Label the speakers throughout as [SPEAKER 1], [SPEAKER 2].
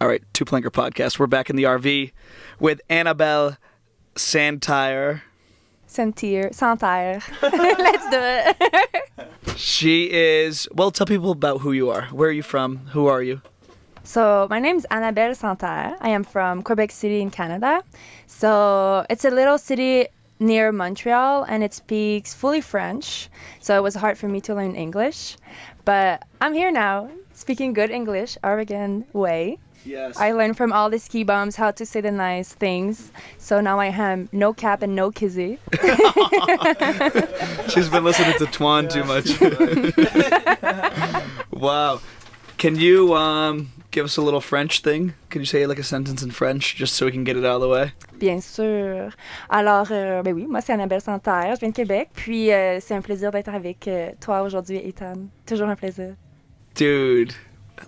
[SPEAKER 1] right, Two Planker Podcast. We're back in the RV with Annabelle Santerre.
[SPEAKER 2] Santerre. Let's do it.
[SPEAKER 1] She is, well, tell people about who you are. Where are you from? Who are you?
[SPEAKER 2] So my name is Annabelle Santerre. I am from Quebec City in Canada. So it's a little city near Montreal, and it speaks fully French. So it was hard for me to learn English. But I'm here now, speaking good English, Oregon way.
[SPEAKER 1] Yes.
[SPEAKER 2] I learned from all the ski bums how to say the nice things. So now I have no cap and no kizzy.
[SPEAKER 1] She's been listening to Twan too much. Wow. Can you give us a little French thing? Can you say like a sentence in French just so we can get it out of the way?
[SPEAKER 2] Bien sûr. Alors, ben oui, moi c'est Annabelle Santerre, je viens de Québec, puis c'est un plaisir d'être avec toi aujourd'hui, Ethan. Toujours un plaisir.
[SPEAKER 1] Dude, I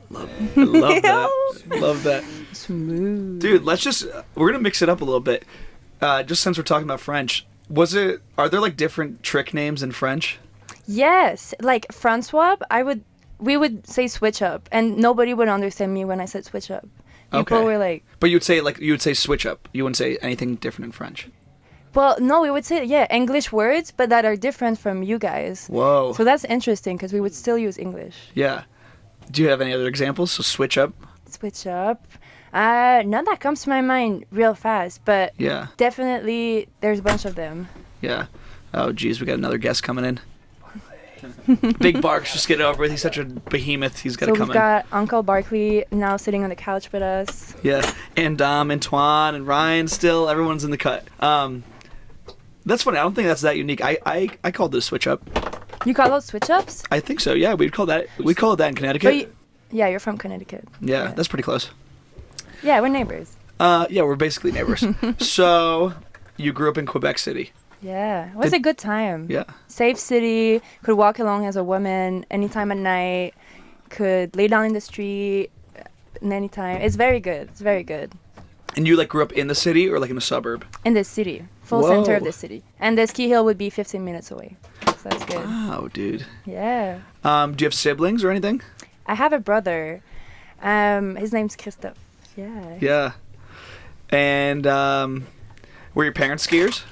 [SPEAKER 1] love that. Love that.
[SPEAKER 2] Smooth.
[SPEAKER 1] Dude, we're going to mix it up a little bit. Just since we're talking about French, are there like different trick names in French?
[SPEAKER 2] Yes, like Francois, we would say switch up, and nobody would understand me when I said switch up. People were like...
[SPEAKER 1] But you would say switch up. You wouldn't say anything different in French.
[SPEAKER 2] Well, no, we would say, English words, but that are different from you guys.
[SPEAKER 1] Whoa.
[SPEAKER 2] So that's interesting, because we would still use English.
[SPEAKER 1] Yeah. Do you have any other examples? So switch up?
[SPEAKER 2] Switch up. None that comes to my mind real fast, but
[SPEAKER 1] yeah,
[SPEAKER 2] definitely there's a bunch of them.
[SPEAKER 1] Yeah. Oh, geez, we got another guest coming in. Big Barks, just get it over with. He's such a behemoth. He's got to come in.
[SPEAKER 2] So we've got Uncle Barkley now sitting on the couch with us.
[SPEAKER 1] Yeah, and Dom and Twan and Ryan still. Everyone's in the cut. That's funny. I don't think that's that unique. I called it a switch up.
[SPEAKER 2] You call those switch ups?
[SPEAKER 1] I think so. Yeah, we call it that in Connecticut.
[SPEAKER 2] You're from Connecticut.
[SPEAKER 1] Yeah, that's pretty close.
[SPEAKER 2] Yeah, we're neighbors.
[SPEAKER 1] Yeah, we're basically neighbors. So, you grew up in Quebec City.
[SPEAKER 2] Yeah, it was a good time.
[SPEAKER 1] Yeah.
[SPEAKER 2] Safe city, could walk along as a woman anytime at night, could lay down in the street anytime. It's very good. It's very good.
[SPEAKER 1] And you grew up in the city or in a suburb?
[SPEAKER 2] In the city, full center of the city. And the ski hill would be 15 minutes away. So that's good.
[SPEAKER 1] Wow, dude.
[SPEAKER 2] Yeah.
[SPEAKER 1] Do you have siblings or anything?
[SPEAKER 2] I have a brother. His name's Christophe. Yeah.
[SPEAKER 1] Yeah. And were your parents skiers?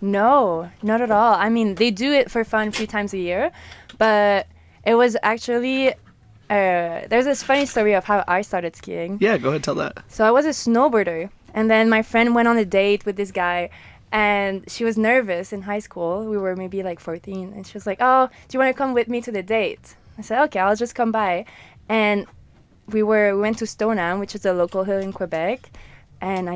[SPEAKER 2] No, not at all. I mean, they do it for fun 3 times a year, but it was actually there's this funny story of how I started skiing.
[SPEAKER 1] Yeah, go ahead, tell that.
[SPEAKER 2] So I was a snowboarder, and then my friend went on a date with this guy, and she was nervous in high school. We were maybe 14, and she was like, "Oh, do you want to come with me to the date?" I said, "Okay, I'll just come by." And we went to Stoneham, which is a local hill in Quebec, and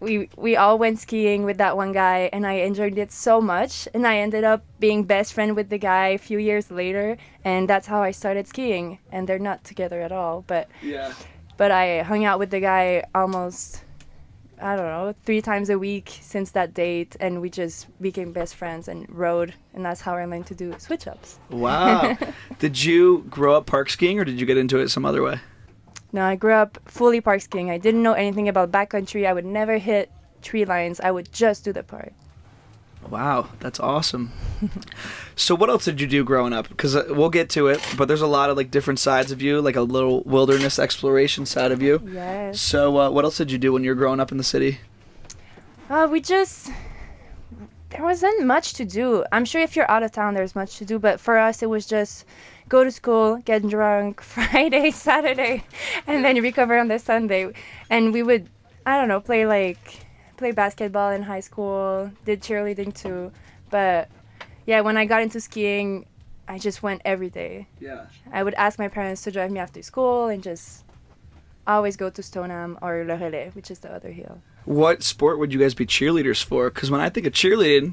[SPEAKER 2] we all went skiing with that one guy, and I enjoyed it so much, and I ended up being best friend with the guy a few years later, and that's how I started skiing. And they're not together at all, but I hung out with the guy almost, I don't know, 3 times a week since that date, and we just became best friends and rode, and that's how I learned to do switch ups.
[SPEAKER 1] Wow. Did you grow up park skiing, or did you get into it some other way?
[SPEAKER 2] No, I grew up fully park skiing. I didn't know anything about backcountry. I would never hit tree lines. I would just do the park.
[SPEAKER 1] Wow, that's awesome. So what else did you do growing up? Because we'll get to it, but there's a lot of different sides of you, a little wilderness exploration side of you.
[SPEAKER 2] Yes.
[SPEAKER 1] So what else did you do when you were growing up in the city?
[SPEAKER 2] There wasn't much to do. I'm sure if you're out of town, there's much to do, but for us, it was just go to school, get drunk Friday, Saturday, and then recover on the Sunday. And we would, I don't know, play basketball in high school, did cheerleading too. But yeah, when I got into skiing, I just went every day.
[SPEAKER 1] Yeah.
[SPEAKER 2] I would ask my parents to drive me after school and just always go to Stoneham or Le Relais, which is the other hill.
[SPEAKER 1] What sport would you guys be cheerleaders for? Because when I think of cheerleading,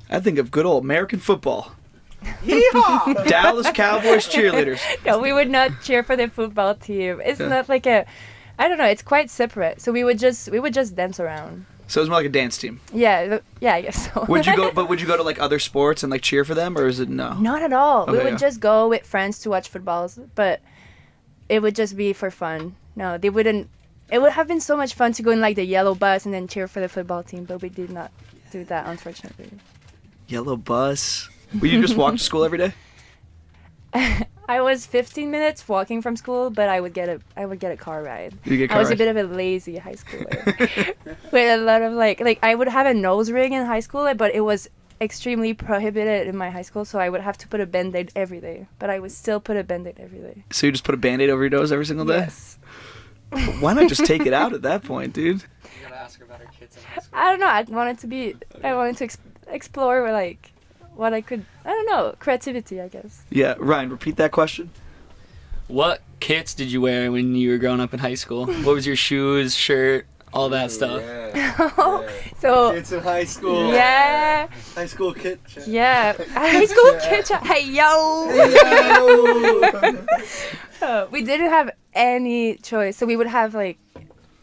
[SPEAKER 1] I think of good old American football. Yeehaw! Dallas Cowboys cheerleaders.
[SPEAKER 2] No, we would not cheer for the football team. It's not I don't know, it's quite separate. So we would just dance around.
[SPEAKER 1] So it was more like a dance team.
[SPEAKER 2] Yeah, I guess so.
[SPEAKER 1] Would you go to other sports and cheer for them, or is it no?
[SPEAKER 2] Not at all.
[SPEAKER 1] Okay,
[SPEAKER 2] we would just go with friends to watch footballs, but it would just be for fun. No, they wouldn't. It would have been so much fun to go in the yellow bus and then cheer for the football team, but we did not do that, unfortunately.
[SPEAKER 1] Yellow bus. Will you just walk to school every day?
[SPEAKER 2] I was 15 minutes walking from school, but I would get a car ride.
[SPEAKER 1] You get
[SPEAKER 2] I was
[SPEAKER 1] car
[SPEAKER 2] a bit of a lazy high schooler with a lot of like I would have a nose ring in high school, but it was extremely prohibited in my high school, so I would have to put a Band-Aid every day. But I would still put a Band-Aid every day.
[SPEAKER 1] So you just put a Band-Aid over your nose every single day?
[SPEAKER 2] Yes.
[SPEAKER 1] Why not just take it out at that point, dude?
[SPEAKER 3] You gotta ask her about her kids in high school.
[SPEAKER 2] I don't know. I wanted to explore like what I could. I don't know. Creativity, I guess.
[SPEAKER 1] Yeah, Ryan, repeat that question.
[SPEAKER 3] What kits did you wear when you were growing up in high school? What was your shoes, shirt, all that stuff?
[SPEAKER 2] So
[SPEAKER 4] Kids in high school.
[SPEAKER 2] yeah,
[SPEAKER 4] High school kid.
[SPEAKER 2] yeah. High school kitchen. Hey yo. We didn't have any choice, so we would have like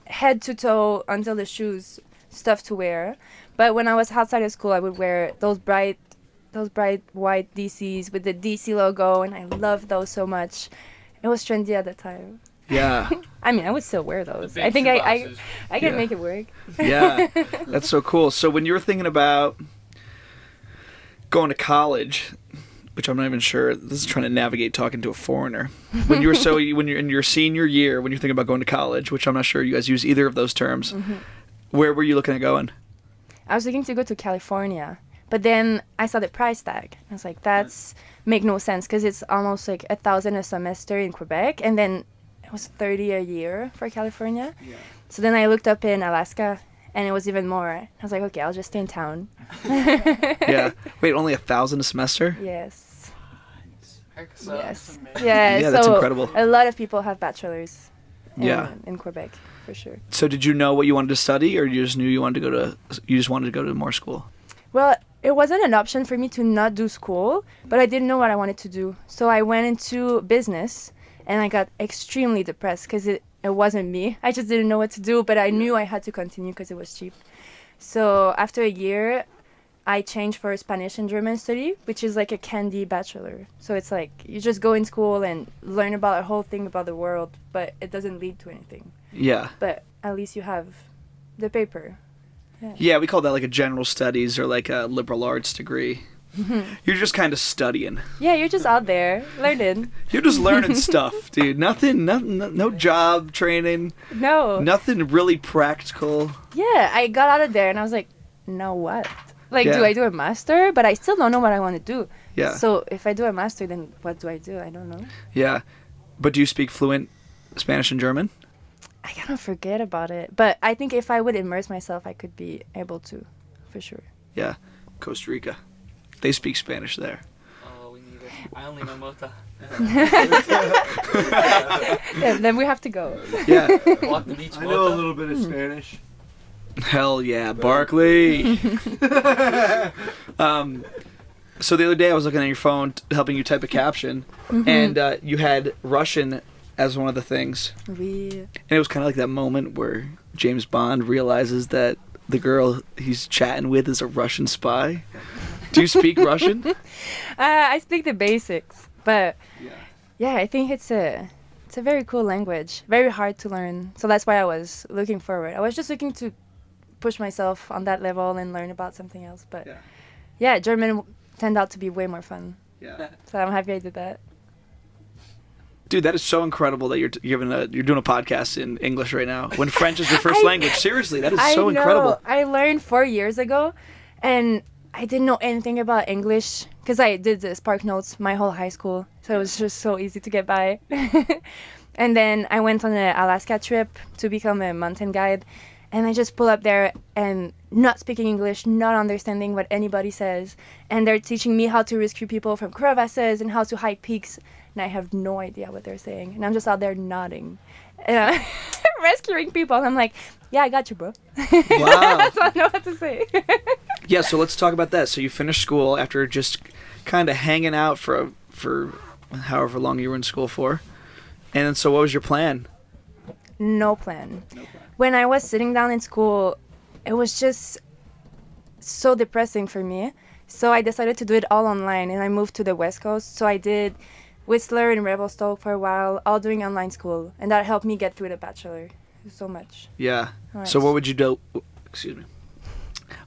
[SPEAKER 2] head to toe until the shoes stuff to wear. But when I was outside of school, I would wear those bright white DCs with the DC logo, and I loved those so much. It was trendy at the time.
[SPEAKER 1] Yeah.
[SPEAKER 2] I mean, I would still wear those.
[SPEAKER 3] big
[SPEAKER 2] I think I
[SPEAKER 3] shoeboxes.
[SPEAKER 2] can
[SPEAKER 1] Yeah.
[SPEAKER 2] make it work.
[SPEAKER 1] Yeah. That's so cool. So when you were thinking about going to college, which I'm not even sure, this is trying to navigate talking to a foreigner. When you're in your senior year, when you're thinking about going to college, which I'm not sure you guys use either of those terms, where were you looking at going?
[SPEAKER 2] I was looking to go to California, but then I saw the price tag. I was like, that's make no sense because it's almost like $1,000 a semester in Quebec, and then it was $30 a year for California.
[SPEAKER 1] Yeah.
[SPEAKER 2] So then I looked up in Alaska, and it was even more. I was like, okay, I'll just stay in town.
[SPEAKER 1] Yeah. Wait, only $1,000 a semester?
[SPEAKER 2] Yes.
[SPEAKER 3] So,
[SPEAKER 2] Yes. Yeah.
[SPEAKER 1] Yeah, that's
[SPEAKER 2] so
[SPEAKER 1] incredible.
[SPEAKER 2] A lot of people have bachelors.
[SPEAKER 1] Yeah.
[SPEAKER 2] In Quebec, for sure.
[SPEAKER 1] So did you know what you wanted to study, or you just knew you just wanted to go to more school?
[SPEAKER 2] Well, it wasn't an option for me to not do school, but I didn't know what I wanted to do. So I went into business, and I got extremely depressed because it wasn't me. I just didn't know what to do, but I knew I had to continue because it was cheap. So after a year, I changed for Spanish and German study, which is like a candy bachelor. So it's like you just go in school and learn about a whole thing about the world, but it doesn't lead to anything.
[SPEAKER 1] Yeah.
[SPEAKER 2] But at least you have the paper.
[SPEAKER 1] Yeah, we call that like a general studies or like a liberal arts degree. You're just kind of studying.
[SPEAKER 2] Yeah, you're just out there learning.
[SPEAKER 1] You're just learning stuff, dude. Nothing, no job training,
[SPEAKER 2] No.
[SPEAKER 1] nothing really practical.
[SPEAKER 2] Yeah, I got out of there and I was like, now what? Like,
[SPEAKER 1] Yeah.
[SPEAKER 2] do I do a master? But I still don't know what I want to do.
[SPEAKER 1] Yeah.
[SPEAKER 2] So if I do a master, then what do? I don't know.
[SPEAKER 1] Yeah. But do you speak fluent Spanish and German?
[SPEAKER 2] I kind of forget about it. But I think if I would immerse myself, I could be able to, for sure.
[SPEAKER 1] Yeah. Costa Rica. They speak Spanish there.
[SPEAKER 3] Oh, we need it. I only know Mota.
[SPEAKER 2] Yeah, then we have to go.
[SPEAKER 1] Yeah.
[SPEAKER 3] Walk the beach,
[SPEAKER 4] I know a
[SPEAKER 3] Mota.
[SPEAKER 4] little bit of Spanish.
[SPEAKER 1] Hell yeah, Barkley. So the other day I was looking at your phone, helping you type a caption, and you had Russian as one of the things. And it was kind of like that moment where James Bond realizes that the girl he's chatting with is a Russian spy. Do you speak Russian?
[SPEAKER 2] I speak the basics, but yeah, I think it's a very cool language, very hard to learn. So that's why I was looking forward. I was just looking to push myself on that level and learn about something else. But yeah, German turned out to be way more fun.
[SPEAKER 1] Yeah.
[SPEAKER 2] So I'm happy I did that.
[SPEAKER 1] Dude, that is so incredible that you're doing a podcast in English right now when French is your first language. Seriously, that is so incredible.
[SPEAKER 2] I learned 4 years ago, and I didn't know anything about English because I did the Spark Notes my whole high school, so it was just so easy to get by. And then I went on an Alaska trip to become a mountain guide, and I just pull up there and not speaking English, not understanding what anybody says, and they're teaching me how to rescue people from crevasses and how to hike peaks, and I have no idea what they're saying, and I'm just out there nodding, rescuing people, and I'm like, yeah, I got you, bro.
[SPEAKER 1] Wow.
[SPEAKER 2] That's all I know what to say.
[SPEAKER 1] Yeah, so let's talk about that. So you finished school after just kind of hanging out for however long you were in school for. And then, so what was your plan?
[SPEAKER 2] No plan. When I was sitting down in school, it was just so depressing for me. So I decided to do it all online, and I moved to the West Coast. So I did Whistler and Revelstoke for a while, all doing online school, and that helped me get through the bachelor so much.
[SPEAKER 1] Yeah.
[SPEAKER 2] Right.
[SPEAKER 1] So what would you do? Excuse me.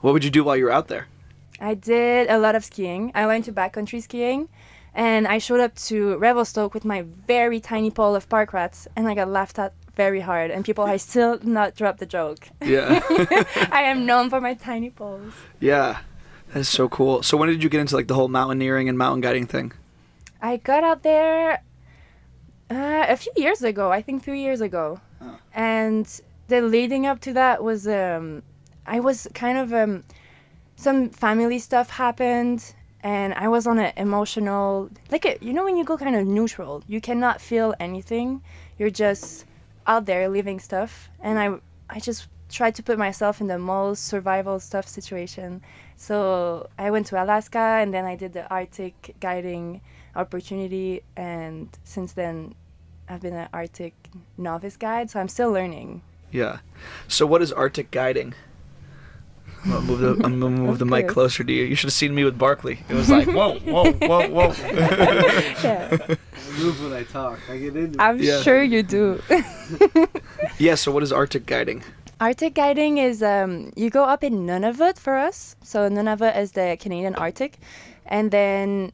[SPEAKER 1] What would you do while you were out there?
[SPEAKER 2] I did a lot of skiing. I learned to backcountry skiing. And I showed up to Revelstoke with my very tiny pole of park rats, and I got laughed at very hard. And people have still not dropped the joke.
[SPEAKER 1] Yeah.
[SPEAKER 2] I am known for my tiny poles.
[SPEAKER 1] Yeah. That is so cool. So when did you get into like the whole mountaineering and mountain guiding thing?
[SPEAKER 2] I got out there a few years ago, I think 3 years ago.
[SPEAKER 1] Oh.
[SPEAKER 2] And the leading up to that was, I was kind of, some family stuff happened, and I was on an emotional, you know when you go kind of neutral, you cannot feel anything, you're just out there living stuff, and I just tried to put myself in the most survival stuff situation. So I went to Alaska, and then I did the Arctic guiding opportunity, and since then I've been an Arctic novice guide, so I'm still learning.
[SPEAKER 1] Yeah. So what is Arctic guiding? I'm gonna move the mic
[SPEAKER 2] course.
[SPEAKER 1] closer to you. You should have seen me with Barkley. It was like, whoa, whoa, whoa, whoa.
[SPEAKER 2] Yeah,
[SPEAKER 4] I move when I talk. I get into it.
[SPEAKER 2] I'm
[SPEAKER 1] Yeah.
[SPEAKER 2] sure you do.
[SPEAKER 1] Yeah, so what is Arctic guiding?
[SPEAKER 2] Arctic guiding is you go up in Nunavut for us. So Nunavut is the Canadian Arctic, and then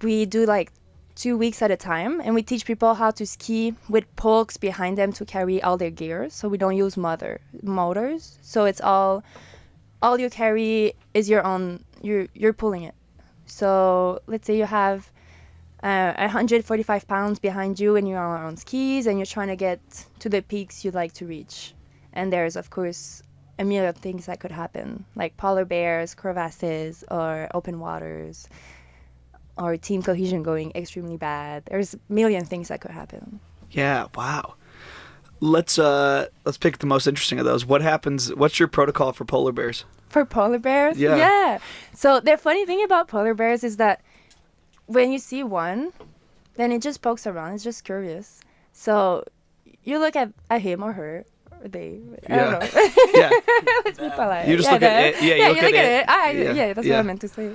[SPEAKER 2] we do like 2 weeks at a time, and we teach people how to ski with pokes behind them to carry all their gear. So we don't use motors. So it's all you carry is your own. You're pulling it. So let's say you have 145 pounds behind you, and you're on skis, and you're trying to get to the peaks you'd like to reach. And there's, of course, a million things that could happen, like polar bears, crevasses, or open waters, or team cohesion going extremely bad. There's a million things that could happen.
[SPEAKER 1] Yeah, wow. Let's pick the most interesting of those. What's your protocol for polar bears?
[SPEAKER 2] For polar bears?
[SPEAKER 1] Yeah.
[SPEAKER 2] So the funny thing about polar bears is that when you see one, then it just pokes around. It's just curious. So you look at him or her, or they, I don't know.
[SPEAKER 1] Yeah.
[SPEAKER 2] Let's be polite.
[SPEAKER 1] You just look at it. Yeah, you
[SPEAKER 2] you look at it.
[SPEAKER 1] Yeah.
[SPEAKER 2] That's
[SPEAKER 1] Yeah.
[SPEAKER 2] what I meant to say.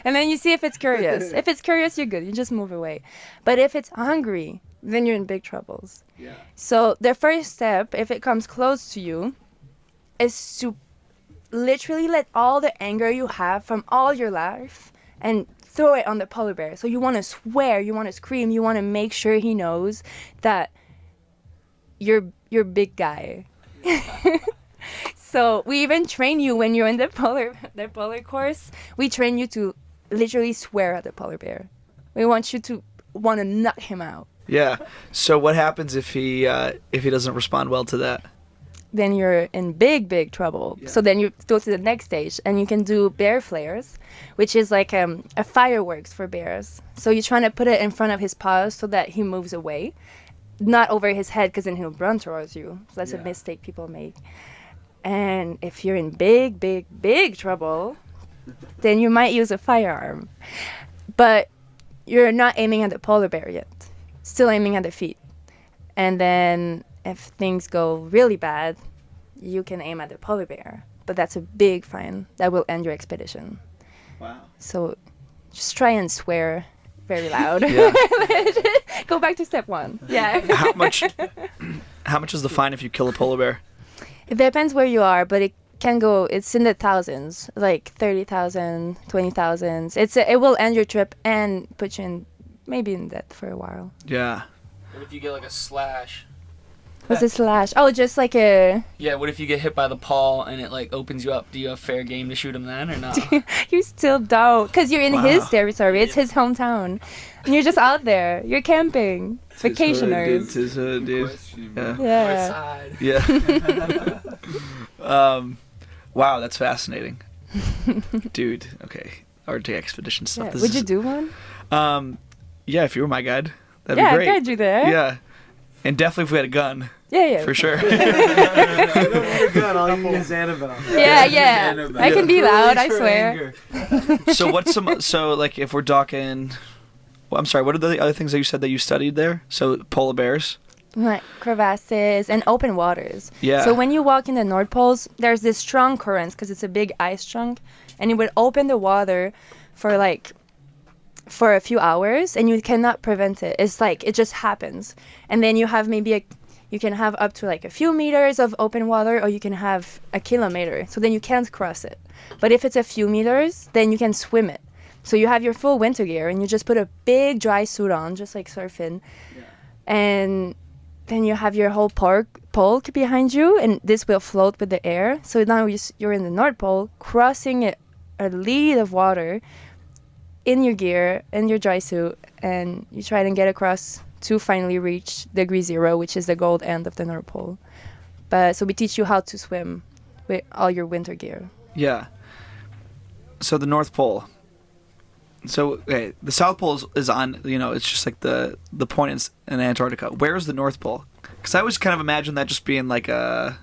[SPEAKER 2] And then you see if it's curious. If it's curious, you're good. You just move away. But if it's hungry, then you're in big troubles.
[SPEAKER 1] Yeah.
[SPEAKER 2] So the first step, if it comes close to you, is to literally let all the anger you have from all your life and throw it on the polar bear. So you want to swear, you want to scream, you want to make sure he knows that you're big guy. So we even train you when you're in the polar course. We train you to literally swear at the polar bear. We want you to want to knock him out.
[SPEAKER 1] Yeah. So what happens if he doesn't respond well to that?
[SPEAKER 2] Then you're in big trouble.
[SPEAKER 1] Yeah.
[SPEAKER 2] So then you go to the next stage, and you can do bear flares, which is like a fireworks for bears. So you're trying to put it in front of his paws so that he moves away, not over his head, because then he'll run towards you. So that's a mistake people make. And if you're in big trouble, then you might use a firearm. But you're not aiming at the polar bear yet. Still aiming at the feet. And then if things go really bad, you can aim at the polar bear. But that's a big fine. That will end your expedition.
[SPEAKER 1] Wow.
[SPEAKER 2] So just try and swear very loud.
[SPEAKER 1] Yeah.
[SPEAKER 2] Go back to step one. Yeah.
[SPEAKER 1] How much is the fine if you kill a polar bear?
[SPEAKER 2] It depends where you are, but it's in the thousands, like 30,000, 20,000. It will end your trip and put you in, maybe in debt for a while.
[SPEAKER 1] Yeah.
[SPEAKER 3] What if you get like a slash?
[SPEAKER 2] What's a slash? Oh, just like a...
[SPEAKER 3] Yeah, what if you get hit by the paw and it like opens you up? Do you have fair game to shoot him then or not?
[SPEAKER 2] You still don't, because you're in
[SPEAKER 1] Wow.
[SPEAKER 2] his territory. It's his hometown. And you're just out there. You're camping. Vacationers.
[SPEAKER 1] It's his hood, dude. Yeah.
[SPEAKER 2] Yeah.
[SPEAKER 3] Side.
[SPEAKER 1] Yeah. Wow, that's fascinating. Dude, okay. Arctic expedition stuff.
[SPEAKER 2] Yeah.
[SPEAKER 1] This
[SPEAKER 2] Would
[SPEAKER 1] is-
[SPEAKER 2] you do one?
[SPEAKER 1] Yeah, if you were my guide, that'd
[SPEAKER 2] Yeah,
[SPEAKER 1] be
[SPEAKER 2] I
[SPEAKER 1] great.
[SPEAKER 2] got you there.
[SPEAKER 1] Yeah. And definitely if we had a gun,
[SPEAKER 2] Yeah.
[SPEAKER 1] for sure.
[SPEAKER 4] I'll use Annabelle.
[SPEAKER 2] Yeah.
[SPEAKER 4] Annabelle.
[SPEAKER 2] I can be loud, I
[SPEAKER 4] Release her
[SPEAKER 2] swear.
[SPEAKER 4] anger.
[SPEAKER 1] So like if we're talking, well, I'm sorry, what are the other things that you said that you studied there? So polar bears?
[SPEAKER 2] Like crevasses and open waters.
[SPEAKER 1] Yeah.
[SPEAKER 2] So when you walk in the North Poles, there's this strong currents because it's a big ice chunk, and it would open the water for a few hours, and you cannot prevent it. It's like it just happens, and then you have you can have up to like a few meters of open water, or you can have a kilometer. So then you can't cross it. But if it's a few meters, then you can swim it. So you have your full winter gear, and you just put a big dry suit on, just like surfing.
[SPEAKER 1] Yeah.
[SPEAKER 2] And then you have your whole pole behind you, and this will float with the air. So now you're in the North Pole, crossing a lead of water in your gear, in your dry suit, and you try to get across to finally reach degree 0, which is the cold end of the North Pole. But so we teach you how to swim with all your winter gear.
[SPEAKER 1] Yeah. So the North Pole. So okay, the South Pole is on. It's just like the point in Antarctica. Where is the North Pole? Because I always kind of imagine that just being like a.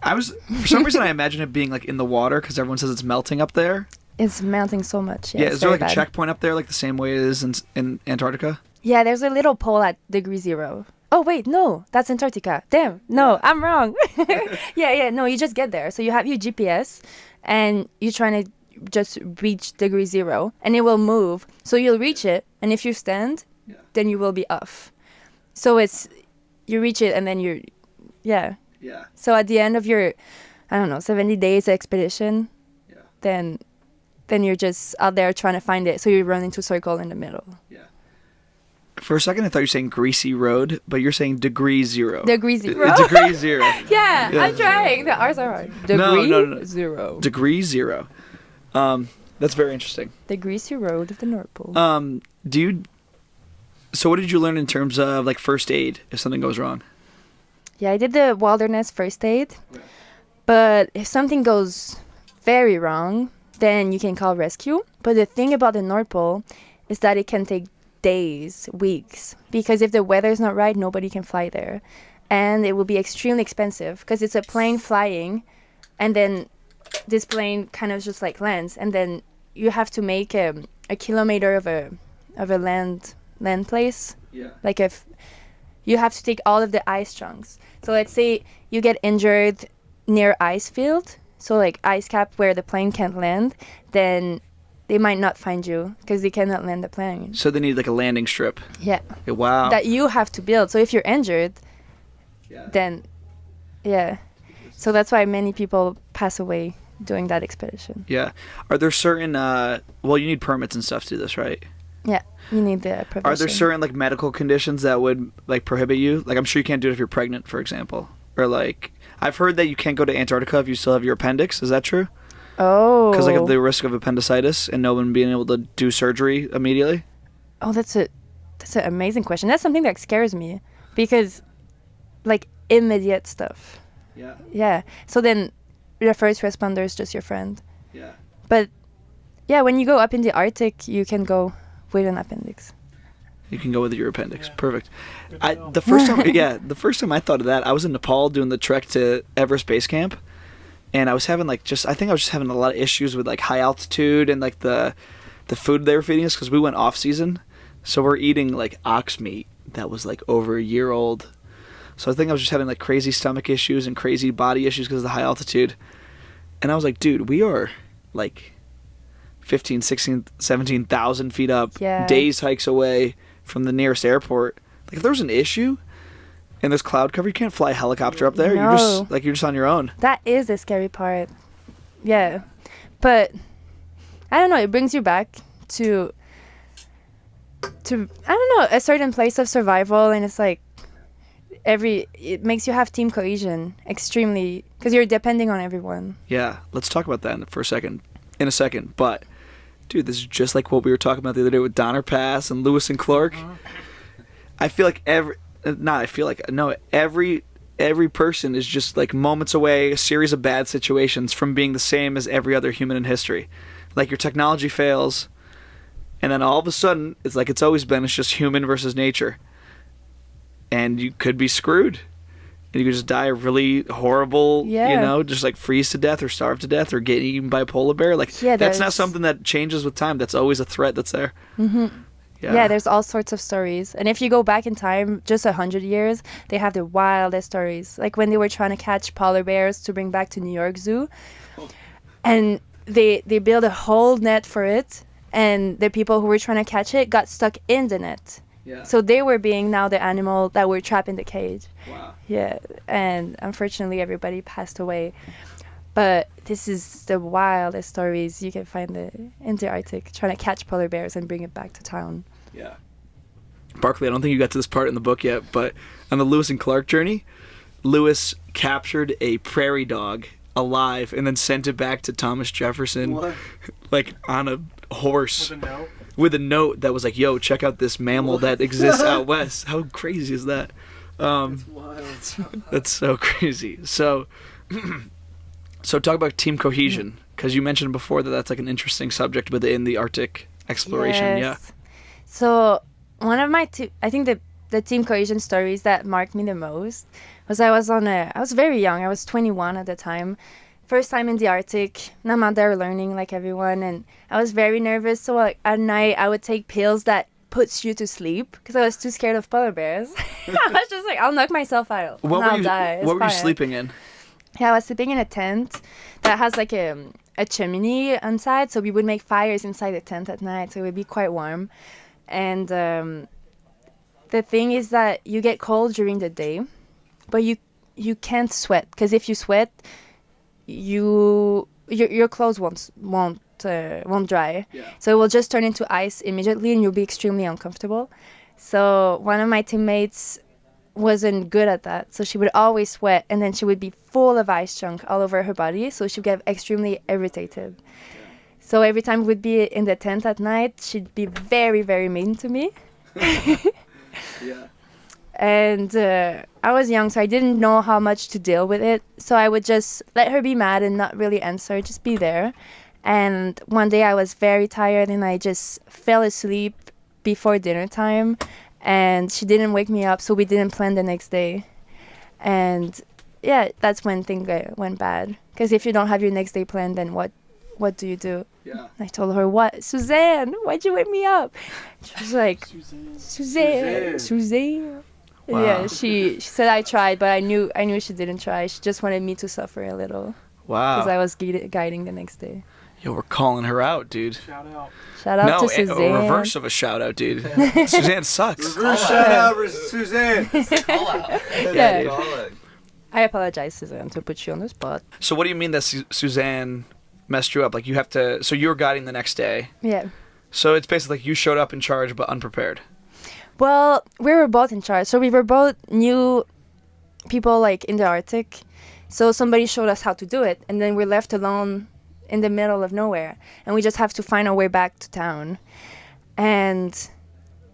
[SPEAKER 1] For some reason I imagine it being like in the water because everyone says it's melting up there.
[SPEAKER 2] It's melting so much.
[SPEAKER 1] Yeah. Is there like
[SPEAKER 2] bad.
[SPEAKER 1] a checkpoint up there, like the same way it is in Antarctica?
[SPEAKER 2] Yeah, there's a little pole at degree 0. Oh wait, no, that's Antarctica. Damn, no, I'm wrong. Yeah, no, you just get there. So you have your GPS, and you're trying to just reach degree 0, and it will move. So you'll reach it, and if you stand, then you will be off. So you reach it, and then yeah. So at the end of your, 70 days expedition, then you're just out there trying to find it. So you run into a circle in the middle. Yeah. For a second, I thought you were saying greasy road, but you're saying degree 0. Degree 0. Degree 0. Yeah, I'm trying. The R's are hard. Degree 0. Degree 0. That's very interesting. The greasy road of the North Pole. So what did you learn in terms of like first aid if something goes wrong? Yeah, I did the wilderness first aid. Okay. But if something goes very wrong, then you can call rescue. But the thing about the North Pole is that it can take days, weeks, because if the weather is not right, nobody can fly there, and it will be extremely expensive because it's a plane flying, and then this plane kind of just like lands, and then you have to make a kilometer of a land place. Yeah. Like if you have to take all of the ice chunks. So let's say you get injured near ice field, so like ice cap where the plane can't land, then they might not find you because they cannot land the plane. So they need like a landing strip. Yeah. Wow. That you have to build. So if you're injured, then, yeah. So that's why many people pass away doing that expedition. Yeah. Are there certain, you need permits and stuff to do this, right? Yeah. You need the provision. Are there certain like medical conditions that would like prohibit you? Like I'm sure you can't do it if you're pregnant, for example. Or like, I've heard that you can't go to Antarctica if you still have your appendix. Is that true? Oh. Because like of the risk of appendicitis and no one being able to do surgery immediately? Oh, that's an amazing question. That's something that scares me because like immediate stuff. Yeah. Yeah. So then the first responder is just your friend. Yeah. But yeah, when you go up in the Arctic, you can go with an appendix. You can go with your appendix. Yeah. Perfect. The first time I thought of that, I was in Nepal doing the trek to Everest Base Camp. And I was having I think I was just having a lot of issues with like high altitude and like the food they were feeding us because we went off season. So we're eating like ox meat that was like over a year old. So I think I was just having like crazy stomach issues and crazy body issues because of the high altitude. And I was like, dude, we are like 15, 16, 17,000 feet up, days hikes away from the nearest airport. Like if there was an issue and there's cloud cover, you can't fly a helicopter up there. No. You're just on your own. That is the scary part. Yeah. But I don't know, it brings you back to I don't know, a certain place of survival, and it's like it makes you have team cohesion extremely because you're depending on everyone. Yeah, let's talk about that in a second. But dude, this is just like what we were talking about the other day with Donner Pass and Lewis and Clark. I feel like every person is just like moments away, a series of bad situations from being the same as every other human in history. Like your technology fails, and then all of a sudden it's like it's always been. It's just human versus nature, and you could be screwed. And you could just die a really horrible, just like freeze to death or starve to death or get eaten by a polar bear. Like that's not something that changes with time. That's always a threat that's there. Mm-hmm. Yeah, there's all sorts of stories. And if you go back in time, just 100 years, they have the wildest stories. Like when they were trying to catch polar bears to bring back to New York Zoo. And they built a whole net for it. And the people who were trying to catch it got stuck in the net. Yeah. So they were being now the animal that were trapped in the cage. Wow. Yeah, and unfortunately everybody passed away. But this is the wildest stories you can find in the Arctic, trying to catch polar bears and bring it back to town.
[SPEAKER 1] Yeah. Barkley, I don't think you got to this part in the book yet, but on the Lewis and Clark journey, Lewis captured a prairie dog alive and then sent it back to Thomas Jefferson,
[SPEAKER 4] What?
[SPEAKER 1] like on a horse
[SPEAKER 4] With a note?
[SPEAKER 1] with a note that was like, "Yo, check out this mammal that exists out west." How crazy is that?
[SPEAKER 4] That's wild.
[SPEAKER 1] That's so crazy. So, so talk about team cohesion, because you mentioned before that that's like an interesting subject within the Arctic exploration.
[SPEAKER 2] Yes. So one of my I think the team cohesion stories that marked me the most was I was very young. I was 21 at the time. First time in the Arctic, and I'm out there learning like everyone, and I was very nervous. So like, at night, I would take pills that puts you to sleep because I was too scared of polar bears. I was just like, I'll knock myself out and I'll die. It's
[SPEAKER 1] What were you
[SPEAKER 2] fine.
[SPEAKER 1] sleeping in?
[SPEAKER 2] Yeah, I was sleeping in a tent that has like a chimney inside, so we would make fires inside the tent at night, so it would be quite warm. And the thing is that you get cold during the day, but you can't sweat, because if you sweat, your clothes won't dry.
[SPEAKER 1] Yeah.
[SPEAKER 2] So it will just turn into ice immediately, and you'll be extremely uncomfortable. So one of my teammates wasn't good at that, so she would always sweat, and then she would be full of ice chunk all over her body, so she would get extremely irritated. So every time we'd be in the tent at night, she'd be very, very mean to me.
[SPEAKER 1] Yeah.
[SPEAKER 2] And I was young, so I didn't know how much to deal with it. So I would just let her be mad and not really answer, just be there. And one day I was very tired and I just fell asleep before dinner time. And she didn't wake me up, so we didn't plan the next day. And yeah, that's when things went bad. Because if you don't have your next day planned, then what do you do?
[SPEAKER 1] Yeah.
[SPEAKER 2] I told her, "What? Suzanne, why'd you wake me up?" She was like, Suzanne.
[SPEAKER 1] Wow.
[SPEAKER 2] Yeah, she said I tried, but I knew she didn't try. She just wanted me to suffer a little because I
[SPEAKER 1] Wow.
[SPEAKER 2] was guiding the next day.
[SPEAKER 1] Yo, we're calling her out, dude.
[SPEAKER 4] Shout out.
[SPEAKER 2] Shout out
[SPEAKER 1] No,
[SPEAKER 2] to Suzanne.
[SPEAKER 1] a reverse of a shout out, dude. Suzanne sucks.
[SPEAKER 4] Reverse shout out, Suzanne.
[SPEAKER 2] Yeah.
[SPEAKER 1] dude.
[SPEAKER 2] I apologize, Suzanne, to put you on the spot.
[SPEAKER 1] So what do you mean that Suzanne messed you up? Like you have to. So you were guiding the next day.
[SPEAKER 2] Yeah.
[SPEAKER 1] So it's basically like you showed up in charge but unprepared.
[SPEAKER 2] Well, we were both in charge. So we were both new people, like, in the Arctic. So somebody showed us how to do it, and then we're left alone in the middle of nowhere, and we just have to find our way back to town. And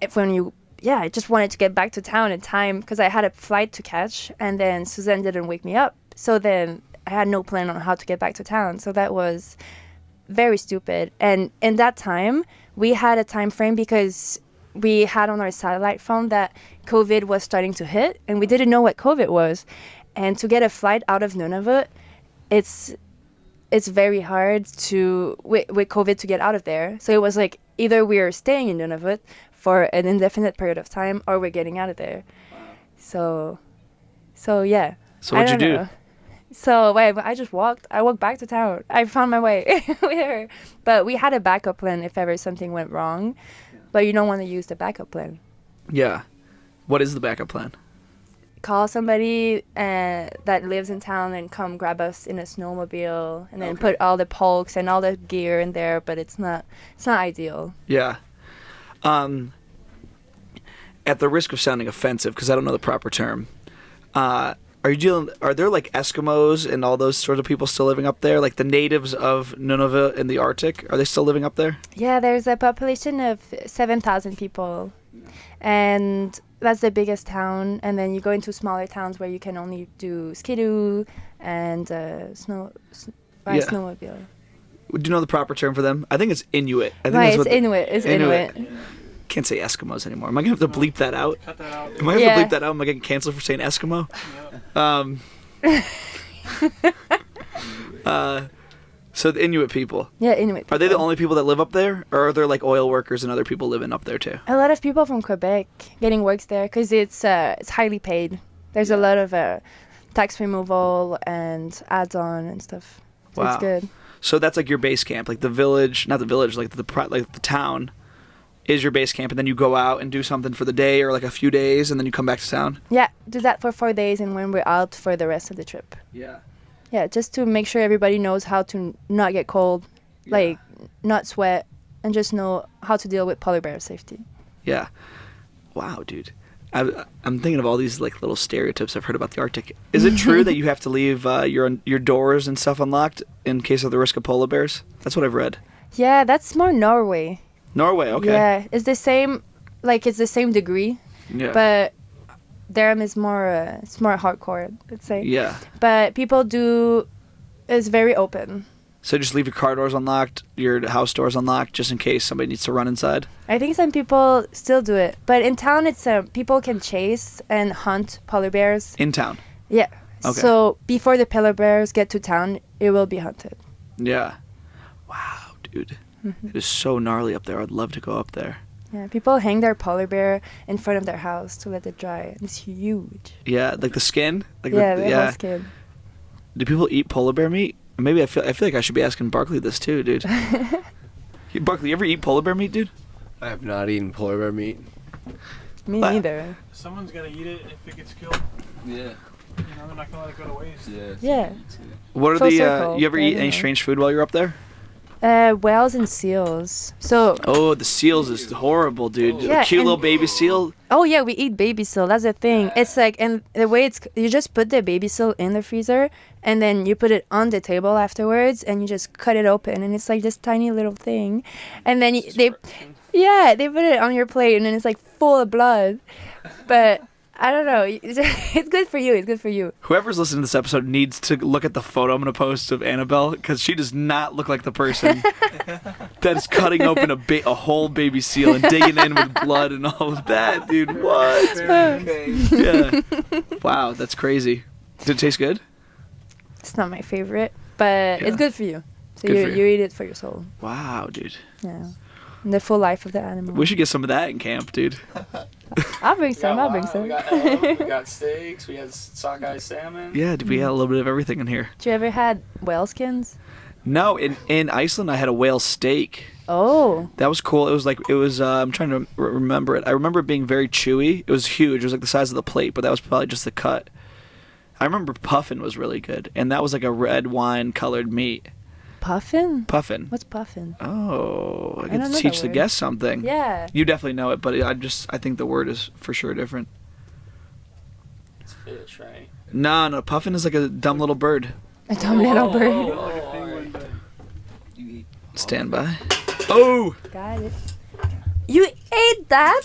[SPEAKER 2] I just wanted to get back to town in time because I had a flight to catch, and then Suzanne didn't wake me up. So then I had no plan on how to get back to town. So that was very stupid. And in that time, we had a time frame because we had on our satellite phone that COVID was starting to hit, and we didn't know what COVID was. And to get a flight out of Nunavut, it's very hard with COVID to get out of there. So it was like either we're staying in Nunavut for an indefinite period of time, or we're getting out of there. So yeah.
[SPEAKER 1] So what'd you do?
[SPEAKER 2] know. So I just walked. I walked back to town. I found my way with her. But we had a backup plan if ever something went wrong. But you don't want to use the backup plan.
[SPEAKER 1] Yeah. What is the backup plan?
[SPEAKER 2] Call somebody that lives in town and come grab us in a snowmobile, and then put all the pokes and all the gear in there. But it's not ideal.
[SPEAKER 1] Yeah. At the risk of sounding offensive, because I don't know the proper term, are there like Eskimos and all those sort of people still living up there? Like the natives of Nunavut in the Arctic, are they still living up there?
[SPEAKER 2] Yeah, there's a population of 7,000 people, and that's the biggest town. And then you go into smaller towns where you can only do skidoo and snowmobile.
[SPEAKER 1] Do you know the proper term for them? I think it's Inuit. I think
[SPEAKER 2] Right,
[SPEAKER 1] that's
[SPEAKER 2] it's Inuit. It's Inuit.
[SPEAKER 1] Can't say Eskimos anymore. Am I gonna have to bleep that out?
[SPEAKER 4] Cut that out.
[SPEAKER 1] Am I gonna
[SPEAKER 2] Yeah.
[SPEAKER 1] have to bleep that out? Am I getting canceled for saying Eskimo? So the Inuit people.
[SPEAKER 2] Yeah, Inuit.
[SPEAKER 1] Are they the
[SPEAKER 2] people.
[SPEAKER 1] only people that live up there, or are there like oil workers and other people living up there too?
[SPEAKER 2] A lot of people from Quebec getting works there because it's highly paid. There's a lot of tax removal and add-on and stuff. So
[SPEAKER 1] Wow.
[SPEAKER 2] it's good.
[SPEAKER 1] So that's like your base camp, like the village, not the village, like the town is your base camp, and then you go out and do something for the day or like a few days, and then you come back to town.
[SPEAKER 2] Yeah, do that for 4 days, and when we're out for the rest of the trip.
[SPEAKER 1] Yeah.
[SPEAKER 2] Yeah, just to make sure everybody knows how to not get cold, like not sweat, and just know how to deal with polar bear safety.
[SPEAKER 1] Yeah. Wow, dude. I'm thinking of all these like little stereotypes I've heard about the Arctic. Is it true that you have to leave your doors and stuff unlocked in case of the risk of polar bears? That's what I've read.
[SPEAKER 2] Yeah, that's more Norway.
[SPEAKER 1] Norway, okay.
[SPEAKER 2] Yeah, it's the same, like it's the same degree,
[SPEAKER 1] Yeah.
[SPEAKER 2] but Durham is more, it's more hardcore, let's say.
[SPEAKER 1] Yeah.
[SPEAKER 2] But people do, it's very open.
[SPEAKER 1] So just leave your car doors unlocked, your house doors unlocked, just in case somebody needs to run inside?
[SPEAKER 2] I think some people still do it, but in town, it's people can chase and hunt polar bears.
[SPEAKER 1] In town?
[SPEAKER 2] Yeah.
[SPEAKER 1] Okay.
[SPEAKER 2] So before the polar bears get to town, it will be hunted.
[SPEAKER 1] Yeah. Wow, dude. It is so gnarly up there. I'd love to go up there.
[SPEAKER 2] Yeah, people hang their polar bear in front of their house to let it dry. It's huge.
[SPEAKER 1] Yeah, like the skin? Like
[SPEAKER 2] Yeah,
[SPEAKER 1] the,
[SPEAKER 2] the whole skin.
[SPEAKER 1] Do people eat polar bear meat? Maybe I feel like I should be asking Barkley this too, dude. Hey, Barkley, you ever eat polar bear meat, dude?
[SPEAKER 4] I have not eaten polar bear meat.
[SPEAKER 2] Me
[SPEAKER 1] What?
[SPEAKER 2] neither.
[SPEAKER 5] Someone's gonna eat it if it gets killed.
[SPEAKER 4] Yeah.
[SPEAKER 5] You know, they're not gonna let it go to waste.
[SPEAKER 2] Yeah.
[SPEAKER 1] What are
[SPEAKER 2] Full
[SPEAKER 1] the
[SPEAKER 2] circle,
[SPEAKER 1] you ever eat
[SPEAKER 2] yeah.
[SPEAKER 1] any strange food while you're up there?
[SPEAKER 2] Whales and seals. So,
[SPEAKER 1] Oh, the seals is horrible, dude.
[SPEAKER 2] Yeah,
[SPEAKER 1] A cute
[SPEAKER 2] and-
[SPEAKER 1] little baby seal.
[SPEAKER 2] oh yeah, we eat baby seal. That's the thing. It's like, and the way it's, you just put the baby seal in the freezer, and then you put it on the table afterwards, and you just cut it open, and it's like this tiny little thing, and then they put it on your plate, and then it's like full of blood. But I don't know. It's good for you. It's good for you.
[SPEAKER 1] Whoever's listening to this episode needs to look at the photo I'm going to post of Annabelle, because she does not look like the person that is cutting open a whole baby seal and digging in with blood and all of that, dude. What? Yeah. Wow, that's crazy. Did it taste good?
[SPEAKER 2] It's not my favorite, but
[SPEAKER 1] Yeah.
[SPEAKER 2] it's good for you. So
[SPEAKER 1] Good
[SPEAKER 2] you
[SPEAKER 1] for you.
[SPEAKER 2] you eat it for your soul.
[SPEAKER 1] Wow, dude.
[SPEAKER 2] Yeah. And the full life of the animal.
[SPEAKER 1] We should get some of that in camp, dude.
[SPEAKER 2] I'll bring some. I'll bring some.
[SPEAKER 3] We got elk, we got steaks, we had sockeye salmon.
[SPEAKER 1] Yeah, we had a little bit of everything in here.
[SPEAKER 2] Did you ever had whale skins?
[SPEAKER 1] No, in Iceland I had a whale steak.
[SPEAKER 2] Oh.
[SPEAKER 1] That was cool. I'm trying to remember it. I remember it being very chewy. It was huge. It was like the size of the plate, but that was probably just the cut. I remember puffin was really good, and that was like a red wine colored meat.
[SPEAKER 2] Puffin?
[SPEAKER 1] Puffin.
[SPEAKER 2] What's puffin?
[SPEAKER 1] Oh, I
[SPEAKER 2] don't
[SPEAKER 1] get
[SPEAKER 2] know
[SPEAKER 1] to
[SPEAKER 2] that
[SPEAKER 1] teach the
[SPEAKER 2] word.
[SPEAKER 1] guests something.
[SPEAKER 2] Yeah.
[SPEAKER 1] You definitely know it, but I think the word is for sure different.
[SPEAKER 3] It's fish, right?
[SPEAKER 1] No, puffin is like a dumb little bird.
[SPEAKER 2] A dumb little bird.
[SPEAKER 3] Alright.
[SPEAKER 1] Stand by. Oh!
[SPEAKER 2] Got it. You ate that?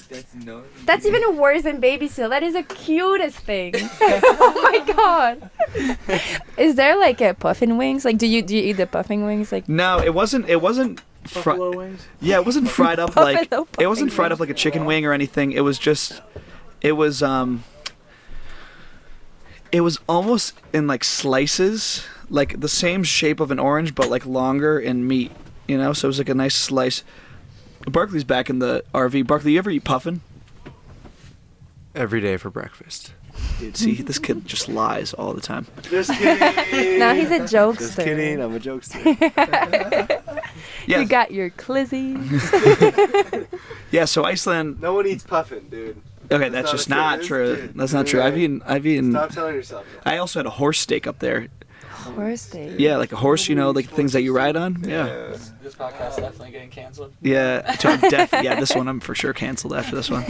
[SPEAKER 2] That's even worse than baby seal. That is the cutest thing. Oh my god. Is there like a puffin wings? Like do you eat the puffin wings? Like
[SPEAKER 1] No, it wasn't.
[SPEAKER 5] Buffalo wings.
[SPEAKER 1] Yeah, it wasn't fried up like
[SPEAKER 2] Buffalo
[SPEAKER 1] it wasn't
[SPEAKER 2] puffin
[SPEAKER 1] fried up like a chicken wing or anything. It was almost in like slices, like the same shape of an orange but like longer in meat, you know? So it was like a nice slice. Barkley's back in the RV. Barkley, you ever eat puffin?
[SPEAKER 4] Every day for breakfast.
[SPEAKER 1] Dude, see, this kid just lies all the time.
[SPEAKER 4] Just kidding.
[SPEAKER 2] now he's a jokester.
[SPEAKER 4] Just kidding. I'm a jokester.
[SPEAKER 1] Yeah.
[SPEAKER 2] You got your clizzies.
[SPEAKER 1] Yeah, so Iceland.
[SPEAKER 4] No one eats puffin, dude.
[SPEAKER 1] Okay, that's just not true.
[SPEAKER 4] Dude.
[SPEAKER 1] That's not true. I've eaten.
[SPEAKER 4] Stop telling yourself that.
[SPEAKER 1] I also had a horse steak up there.
[SPEAKER 2] Horse steak.
[SPEAKER 1] Yeah, like a horse, you know, like things that you ride on. Yeah.
[SPEAKER 3] This podcast definitely getting canceled.
[SPEAKER 1] Yeah, yeah. This one I'm for sure canceled after this one.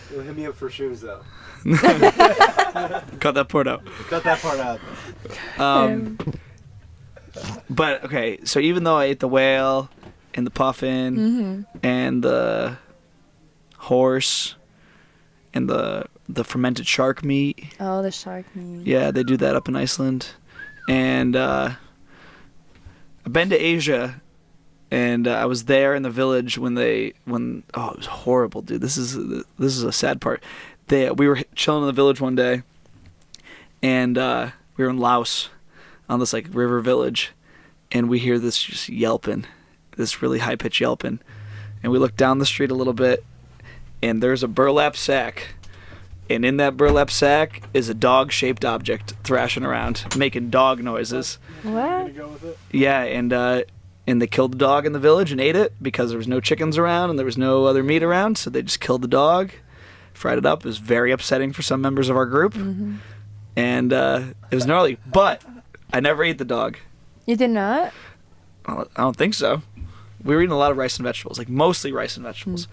[SPEAKER 4] You'll hit me up for shoes though.
[SPEAKER 1] Cut that part out.
[SPEAKER 4] Cut that part out.
[SPEAKER 1] But okay, so even though I ate the whale and the puffin and the horse and the fermented shark meat,
[SPEAKER 2] Oh, the shark meat.
[SPEAKER 1] yeah, they do that up in Iceland, and I've been to Asia. And I was there in the village when it was horrible, dude. This is a sad part. We were chilling in the village one day, and we were in Laos, on this like river village, and we hear this just yelping, this really high pitched yelping, and we look down the street a little bit, and there's a burlap sack, and in that burlap sack is a dog shaped object thrashing around, making dog noises.
[SPEAKER 2] What?
[SPEAKER 5] Gonna go with it.
[SPEAKER 1] Yeah, and they killed the dog in the village and ate it because there was no chickens around and there was no other meat around, so they just killed the dog, fried it up. It was very upsetting for some members of our group. and it was gnarly. But I never ate the dog.
[SPEAKER 2] You did not?
[SPEAKER 1] I don't think so. We were eating a lot of rice and vegetables, like mostly rice and vegetables.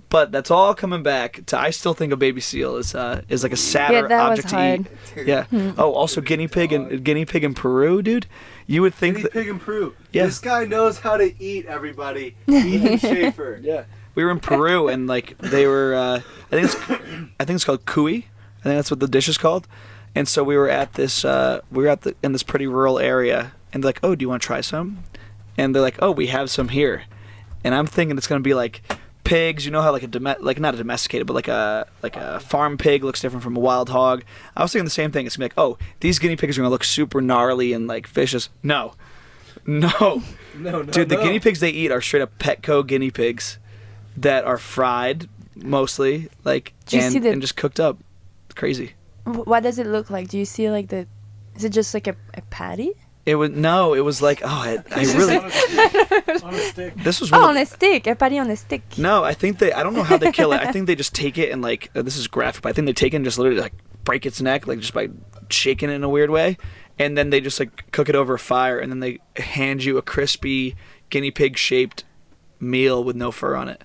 [SPEAKER 1] But that's all coming back to. I still think a baby seal is like a sadder
[SPEAKER 2] that was
[SPEAKER 1] object to
[SPEAKER 2] hard.
[SPEAKER 1] eat. Yeah. Oh, also guinea pig in Peru, dude. You would think
[SPEAKER 4] Guinea pig in Peru.
[SPEAKER 1] Yeah.
[SPEAKER 4] This guy knows how to eat, everybody. Ethan Schaefer.
[SPEAKER 1] Yeah. We were in Peru and like they were. I think it's called cuy. I think that's what the dish is called. And so we were at this. In this pretty rural area, and they're like, "Oh, do you want to try some?" And they're like, "Oh, we have some here." And I'm thinking it's gonna be like pigs. You know how like not a domesticated, but like a farm pig looks different from a wild hog. I was thinking the same thing. It's gonna be like, oh, these guinea pigs are gonna look super gnarly and like vicious. No, dude, the guinea pigs they eat are straight up Petco guinea pigs that are fried mostly, like and just cooked up. It's crazy.
[SPEAKER 2] What does it look like? Do you see like the? Is it just like a patty?
[SPEAKER 1] It was like I really.
[SPEAKER 5] On a stick.
[SPEAKER 1] This was
[SPEAKER 2] On a stick, a patty on a stick.
[SPEAKER 1] No, I think I don't know how they kill it. I think they just take it and like this is graphic, but I think they take it and just literally like break its neck, like just by shaking it in a weird way, and then they just like cook it over a fire, and then they hand you a crispy guinea pig shaped meal with no fur on it.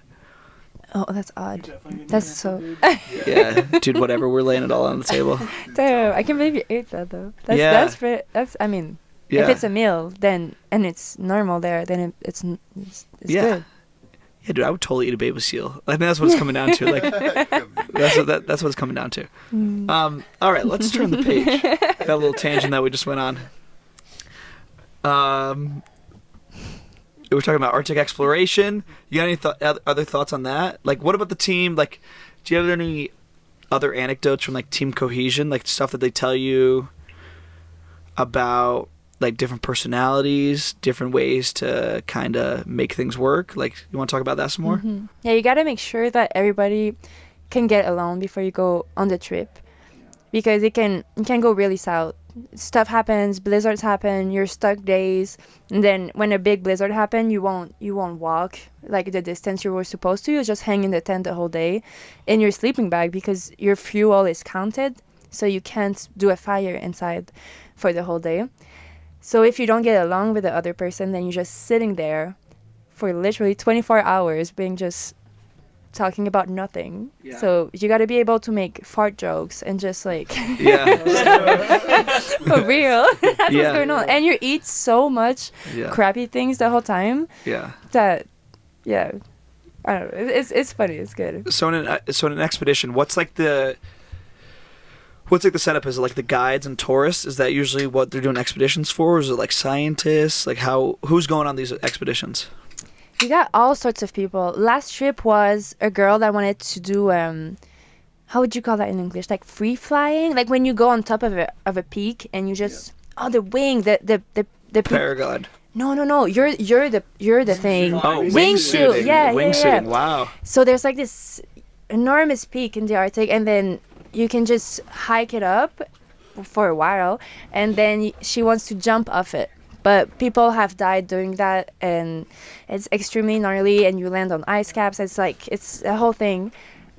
[SPEAKER 2] Oh, that's odd.
[SPEAKER 5] Definitely
[SPEAKER 2] That's
[SPEAKER 5] getting
[SPEAKER 2] so.
[SPEAKER 5] it, dude.
[SPEAKER 1] Yeah, dude, whatever. We're laying it all on the table.
[SPEAKER 2] Damn, I can't believe you ate that though.
[SPEAKER 1] Yeah.
[SPEAKER 2] That's. I mean,
[SPEAKER 1] Yeah.
[SPEAKER 2] if it's a meal, then and it's normal there, then it's
[SPEAKER 1] Yeah.
[SPEAKER 2] good.
[SPEAKER 1] Yeah, dude, I would totally eat a baby seal. I think that's what it's coming down to. Like, that's what it's coming down to. All right, let's turn the page. That little tangent that we just went on. We were talking about Arctic exploration. You got any other thoughts on that? Like, what about the team? Like, do you have any other anecdotes from like team cohesion, like stuff that they tell you about? Like different personalities, different ways to kind of make things work. Like, you want to talk about that some more?
[SPEAKER 2] Mm-hmm. Yeah, you gotta make sure that everybody can get along before you go on the trip, because it can go really south. Stuff happens, blizzards happen, you're stuck days, and then when a big blizzard happens, you won't walk like the distance you were supposed to. You just hang in the tent the whole day in your sleeping bag because your fuel is counted, so you can't do a fire inside for the whole day. So if you don't get along with the other person, then you're just sitting there for literally 24 hours being just talking about nothing.
[SPEAKER 1] Yeah.
[SPEAKER 2] So you got to be able to make fart jokes and just like
[SPEAKER 1] Yeah.
[SPEAKER 2] for real. That's what's
[SPEAKER 1] Yeah.
[SPEAKER 2] going on. And you eat so much
[SPEAKER 1] Yeah.
[SPEAKER 2] crappy things the whole time
[SPEAKER 1] Yeah.
[SPEAKER 2] that, yeah, I don't know. It's funny. It's good.
[SPEAKER 1] So in an expedition, what's like the setup? Is it like the guides and tourists? Is that usually what they're doing expeditions for? Or is it like scientists? Like who's going on these expeditions?
[SPEAKER 2] You got all sorts of people. Last trip was a girl that wanted to do how would you call that in English? Like free flying, like when you go on top of a peak and you just the wing, the
[SPEAKER 1] Paraglide.
[SPEAKER 2] No. You're the thing.
[SPEAKER 1] Oh,
[SPEAKER 2] wingsuit. Yeah.
[SPEAKER 1] Wingsuiting. Wow.
[SPEAKER 2] So there's like this enormous peak in the Arctic, and then you can just hike it up for a while, and then she wants to jump off it. But people have died doing that, and it's extremely gnarly, and you land on ice caps. It's a whole thing.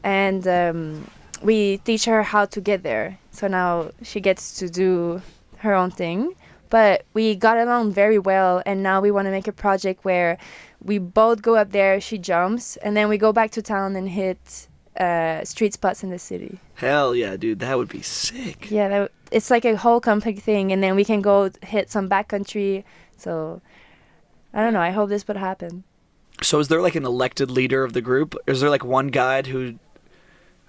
[SPEAKER 2] And we teach her how to get there. So now she gets to do her own thing. But we got along very well, and now we want to make a project where we both go up there, she jumps, and then we go back to town and hit street spots in the city.
[SPEAKER 1] Hell yeah, dude. That would be sick.
[SPEAKER 2] Yeah, it's like a whole complete thing, and then we can go hit some backcountry. So, I don't know. I hope this would happen.
[SPEAKER 1] So is there like an elected leader of the group? Is there like one guide who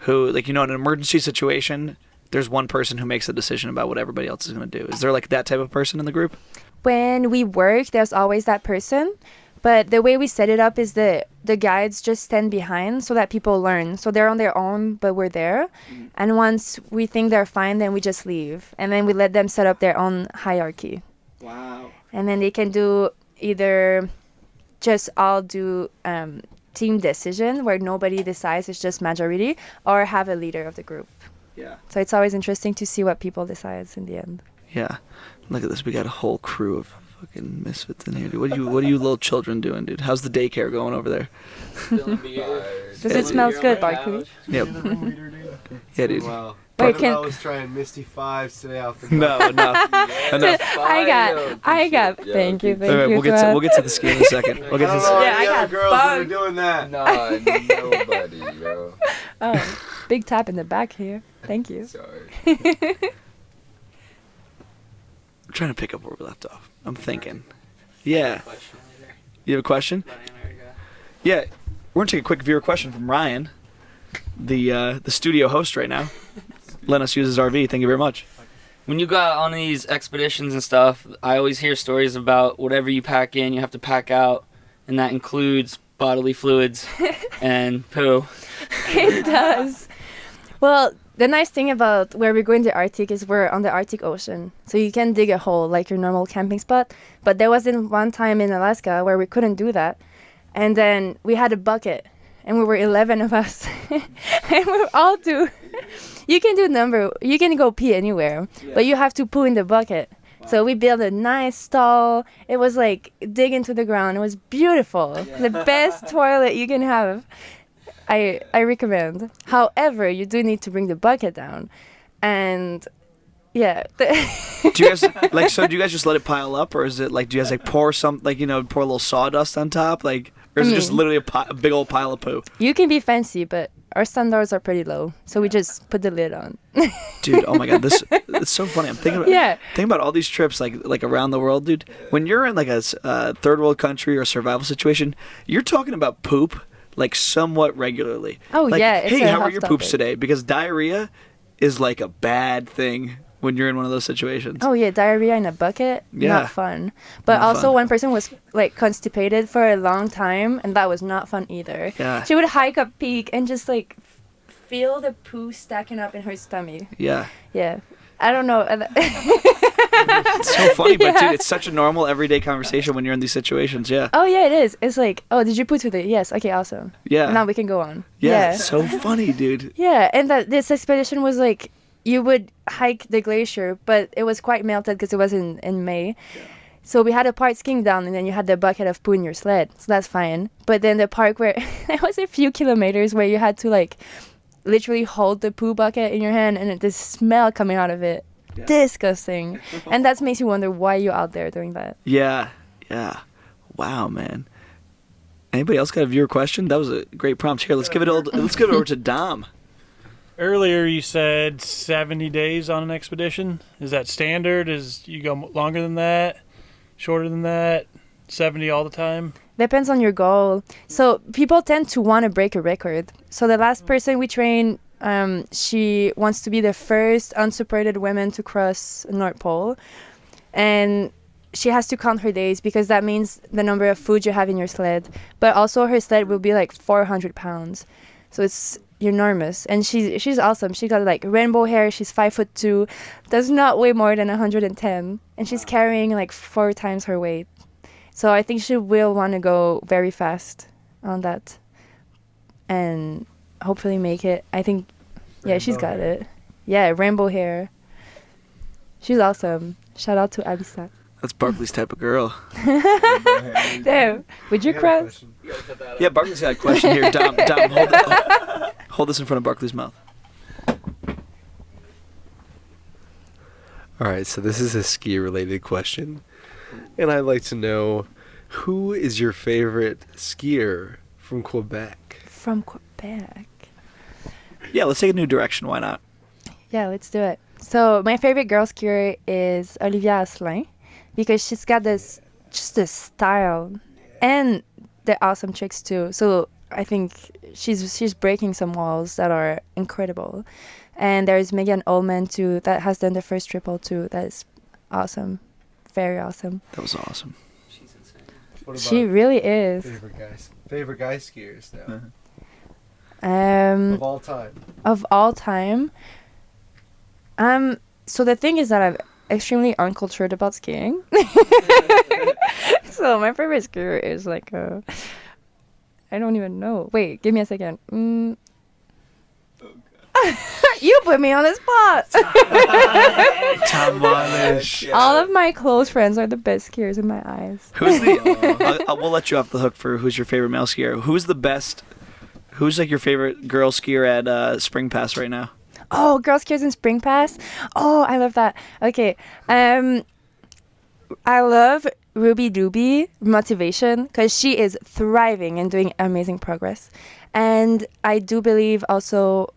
[SPEAKER 1] like, you know, in an emergency situation, there's one person who makes the decision about what everybody else is going to do? Is there like that type of person in the group?
[SPEAKER 2] When we work, there's always that person. But the way we set it up is the guides just stand behind so that people learn. So they're on their own, but we're there. And once we think they're fine, then we just leave. And then we let them set up their own hierarchy.
[SPEAKER 1] Wow.
[SPEAKER 2] And then they can do either just all do team decision where nobody decides, it's just majority, or have a leader of the group.
[SPEAKER 1] Yeah.
[SPEAKER 2] So it's always interesting to see what people decide in the end.
[SPEAKER 1] Yeah. Look at this. We got a whole crew of fucking misfits in here, dude. What are you little children doing, dude? How's the daycare going over there?
[SPEAKER 2] Does it smell good, Barkley?
[SPEAKER 1] Yep. Yeah, dude.
[SPEAKER 4] Wow.
[SPEAKER 2] Wait, can
[SPEAKER 4] Annabelle was trying Misty Fives today off the
[SPEAKER 1] No, enough. Enough.
[SPEAKER 2] I got. Thank you.
[SPEAKER 1] All right, we'll get to the ski in a second. We'll get to
[SPEAKER 4] I don't
[SPEAKER 1] the
[SPEAKER 4] know
[SPEAKER 2] Yeah,
[SPEAKER 4] any
[SPEAKER 2] I
[SPEAKER 4] other
[SPEAKER 2] got
[SPEAKER 4] girls that are
[SPEAKER 2] bugged.
[SPEAKER 4] doing that.
[SPEAKER 6] Nah, nobody, yo.
[SPEAKER 2] Oh, big tap in the back here. Thank you.
[SPEAKER 6] Sorry.
[SPEAKER 1] I'm trying to pick up where we left off. I'm thinking. Yeah.
[SPEAKER 3] Question later.
[SPEAKER 1] You have a question?
[SPEAKER 3] About America.
[SPEAKER 1] Yeah. We're gonna take a quick viewer question from Ryan, the studio host right now. Letting us use his RV. Thank you very much.
[SPEAKER 3] When you go out on these expeditions and stuff, I always hear stories about whatever you pack in, you have to pack out, and that includes bodily fluids and poo.
[SPEAKER 2] It does. Well, the nice thing about where we're going to the Arctic is we're on the Arctic Ocean. So you can dig a hole like your normal camping spot. But there wasn't one time in Alaska where we couldn't do that. And then we had a bucket. And we were 11 of us. And we all do. You can go pee anywhere. But you have to poo in the bucket. Wow. So we built a nice stall. It was like dig into the ground. It was beautiful. Yeah. The best toilet you can have. I recommend. However, you do need to bring the bucket down, and yeah.
[SPEAKER 1] Do you guys do you guys just let it pile up, or is it like do you guys like pour pour a little sawdust on top, like, or is it just literally a big old pile of poo?
[SPEAKER 2] You can be fancy, but our standards are pretty low, so we just put the lid on.
[SPEAKER 1] Dude, oh my god, it's so funny. I'm thinking about all these trips like around the world, dude. When you're in like a third world country or survival situation, you're talking about poop like somewhat regularly.
[SPEAKER 2] Oh
[SPEAKER 1] like,
[SPEAKER 2] yeah, it's
[SPEAKER 1] hey,
[SPEAKER 2] a
[SPEAKER 1] how are
[SPEAKER 2] hot
[SPEAKER 1] your
[SPEAKER 2] topic.
[SPEAKER 1] poops today? Because diarrhea is like a bad thing when you're in one of those situations.
[SPEAKER 2] Oh yeah, diarrhea in a bucket, not fun. But
[SPEAKER 1] Not
[SPEAKER 2] also
[SPEAKER 1] fun.
[SPEAKER 2] one person was like constipated for a long time, and that was not fun either.
[SPEAKER 1] Yeah.
[SPEAKER 2] She would hike up peak and just like feel the poo stacking up in her stomach.
[SPEAKER 1] Yeah.
[SPEAKER 2] Yeah. I don't know.
[SPEAKER 1] It's so funny, but dude, it's such a normal everyday conversation when you're in these situations. Yeah.
[SPEAKER 2] Oh yeah, it is. It's like, oh, did you poo today? Yes. Okay, awesome.
[SPEAKER 1] Yeah.
[SPEAKER 2] Now we can go on.
[SPEAKER 1] Yeah. So funny, dude.
[SPEAKER 2] Yeah, and this expedition was like, you would hike the glacier, but it was quite melted because it was in May. Yeah. So we had a part skiing down, and then you had the bucket of poo in your sled, so that's fine. But then the part where it was a few kilometers where you had to like literally hold the poo bucket in your hand, and the smell coming out of it, disgusting. And that makes you wonder why you're out there doing that.
[SPEAKER 1] Yeah. Wow, man. Anybody else got a viewer question? That was a great prompt. Here, let's give it over to Dom.
[SPEAKER 5] Earlier you said 70 days on an expedition. Is that standard? Is you go longer than that? Shorter than that? 70 all the time?
[SPEAKER 2] Depends on your goal. So people tend to want to break a record. So the last person we trained, she wants to be the first unsupported woman to cross the North Pole. And she has to count her days because that means the number of food you have in your sled. But also her sled will be like 400 pounds. So it's enormous. And she's awesome. She got like rainbow hair. She's 5'2", does not weigh more than 110. And she's carrying like 4 times her weight. So I think she will want to go very fast on that and hopefully make it. I think, yeah, she's got it. Yeah, rainbow hair. She's awesome. Shout out to Alisa.
[SPEAKER 1] That's Barkley's type of girl.
[SPEAKER 2] Damn, would you cross?
[SPEAKER 1] Yeah, Barkley's got a question here. Dom, hold this in front of Barkley's mouth.
[SPEAKER 7] All right, so this is a ski-related question. And I'd like to know, who is your favorite skier from Quebec?
[SPEAKER 2] From Quebec.
[SPEAKER 1] Yeah, let's take a new direction. Why not?
[SPEAKER 2] Yeah, let's do it. So my favorite girl skier is Olivia Asselin because she's got this style and the awesome tricks too. So I think she's breaking some walls that are incredible. And there's Megan Ullman too that has done the first triple too. That is awesome. Very awesome.
[SPEAKER 1] That was awesome.
[SPEAKER 3] She's insane.
[SPEAKER 4] What about
[SPEAKER 2] She really is.
[SPEAKER 4] favorite guy skiers now
[SPEAKER 2] Of
[SPEAKER 4] of all time?
[SPEAKER 2] So the thing is that I'm extremely uncultured about skiing. So my favorite skier is like I don't even know. Wait, give me a second. You put me on the spot. All of my close friends are the best skiers in my eyes.
[SPEAKER 1] Who's the? We'll let you off the hook for who's your favorite male skier. Who's the best? Who's like your favorite girl skier at Spring Pass right now?
[SPEAKER 2] Oh, Girl Scouts and Spring Pass. Oh, I love that. Okay. I love Ruby Dooby Motivation because she is thriving and doing amazing progress. And I do believe also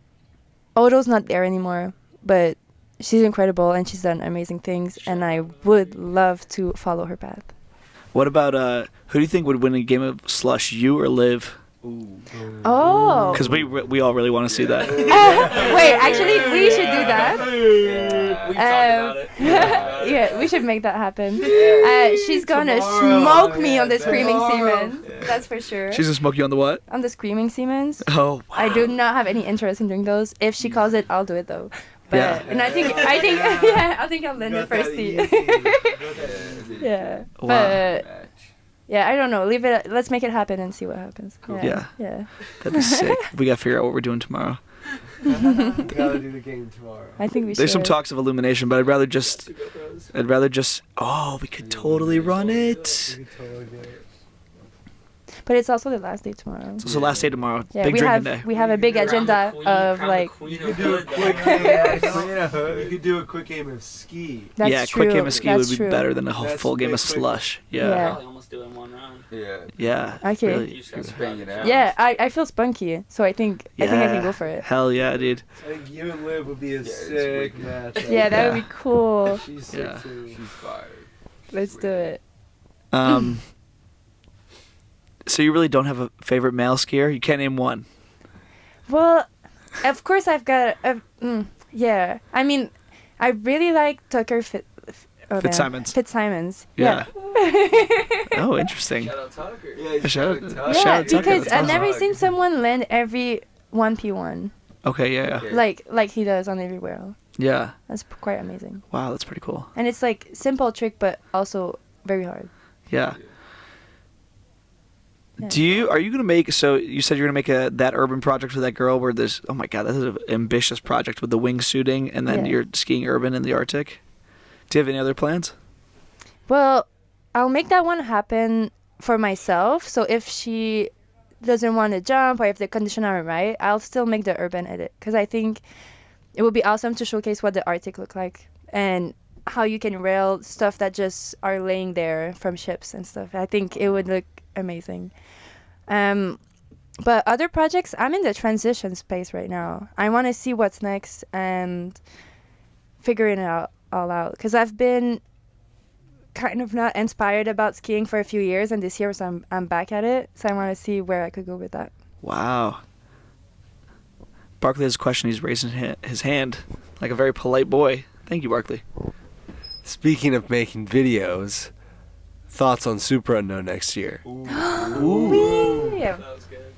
[SPEAKER 2] Odo's not there anymore, but she's incredible and she's done amazing things. And I would love to follow her path.
[SPEAKER 1] What about who do you think would win a game of Slush, you or Liv?
[SPEAKER 2] Oh.
[SPEAKER 1] Because we all really want to see that.
[SPEAKER 2] Wait, actually, we should do that.
[SPEAKER 3] We talked about it.
[SPEAKER 2] Yeah, we should make that happen. She's gonna smoke me on the Screaming Seaman. That's for sure.
[SPEAKER 1] She's gonna smoke you on the what?
[SPEAKER 2] On the Screaming Seamans.
[SPEAKER 1] Oh, wow.
[SPEAKER 2] I do not have any interest in doing those. If she calls it, I'll do it though. But,
[SPEAKER 1] Yeah.
[SPEAKER 2] And I think yeah, I think I'll land it first. Yeah.
[SPEAKER 1] Wow.
[SPEAKER 2] But yeah, I don't know. Leave it. Let's make it happen and see what happens.
[SPEAKER 7] Cool.
[SPEAKER 2] Yeah.
[SPEAKER 1] That'd be sick. We gotta figure out what we're doing tomorrow.
[SPEAKER 4] Gotta do the game tomorrow.
[SPEAKER 2] I think we should.
[SPEAKER 1] There's some talks of Illumination, but I'd rather just. Oh, we could totally run it.
[SPEAKER 4] We could totally do it.
[SPEAKER 2] But it's also the last day tomorrow.
[SPEAKER 1] So it's the last day tomorrow.
[SPEAKER 2] Yeah,
[SPEAKER 1] Big
[SPEAKER 2] we
[SPEAKER 1] drinking
[SPEAKER 2] have
[SPEAKER 1] day.
[SPEAKER 2] we have a big agenda of like.
[SPEAKER 4] You could do a quick game. You could do a quick game of ski.
[SPEAKER 2] That's
[SPEAKER 1] yeah,
[SPEAKER 2] true.
[SPEAKER 1] quick game of ski would
[SPEAKER 2] That's
[SPEAKER 1] be
[SPEAKER 2] true.
[SPEAKER 1] better than a whole
[SPEAKER 4] That's
[SPEAKER 1] full game of
[SPEAKER 4] quick.
[SPEAKER 1] slush.
[SPEAKER 2] Yeah.
[SPEAKER 1] Yeah.
[SPEAKER 3] Probably almost do it in one round.
[SPEAKER 6] Yeah.
[SPEAKER 1] Yeah.
[SPEAKER 2] Okay.
[SPEAKER 1] Really.
[SPEAKER 6] Just bang it out.
[SPEAKER 2] Yeah, I feel spunky, so I think I can go for it.
[SPEAKER 1] Hell yeah, dude.
[SPEAKER 4] I think you and Liv would be a
[SPEAKER 6] it's
[SPEAKER 4] sick
[SPEAKER 6] wicked.
[SPEAKER 4] match.
[SPEAKER 2] Yeah, that would be cool.
[SPEAKER 4] She's sick
[SPEAKER 1] Yeah.
[SPEAKER 4] too.
[SPEAKER 6] She's fired.
[SPEAKER 2] Let's do it.
[SPEAKER 1] So you really don't have a favorite male skier? You can't name one.
[SPEAKER 2] Well, of course I've got yeah. I mean, I really like Tucker
[SPEAKER 1] Fitzsimons.
[SPEAKER 2] Fitzsimons.
[SPEAKER 1] Yeah. Oh, interesting.
[SPEAKER 6] Shout out Tucker.
[SPEAKER 4] Yeah,
[SPEAKER 1] Shout out-
[SPEAKER 2] Yeah,
[SPEAKER 1] Shout out Tucker,
[SPEAKER 2] because
[SPEAKER 1] that's
[SPEAKER 2] I've
[SPEAKER 1] awesome.
[SPEAKER 2] never seen someone land every 1p1
[SPEAKER 1] Okay, yeah.
[SPEAKER 6] Okay.
[SPEAKER 2] like he does on every wheel.
[SPEAKER 1] Yeah.
[SPEAKER 2] That's quite amazing.
[SPEAKER 1] Wow, that's pretty cool.
[SPEAKER 2] And it's like simple trick, but also very hard.
[SPEAKER 1] Yeah.
[SPEAKER 2] Yeah.
[SPEAKER 1] Are you gonna make, so you said you're gonna make that urban project with that girl where there's, oh my god, this is an ambitious project with the wingsuiting and then
[SPEAKER 2] Yeah.
[SPEAKER 1] you're skiing urban in the Arctic. Do you have any other plans?
[SPEAKER 2] Well, I'll make that one happen for myself. So if she doesn't want to jump or if the conditions aren't right, I'll still make the urban edit because I think it would be awesome to showcase what the Arctic look like and how you can rail stuff that just are laying there from ships and stuff. I think it would look amazing. But other projects, I'm in the transition space right now. I want to see what's next and figuring it all out because I've been kind of not inspired about skiing for a few years, and this year so I'm back at it, so I want to see where I could go with that.
[SPEAKER 1] Wow. Barkley has a question. He's raising his hand like a very polite boy. Thank you, Barkley.
[SPEAKER 7] Speaking of making videos, thoughts on Super Unknown next year?
[SPEAKER 2] Whee!
[SPEAKER 3] That was good.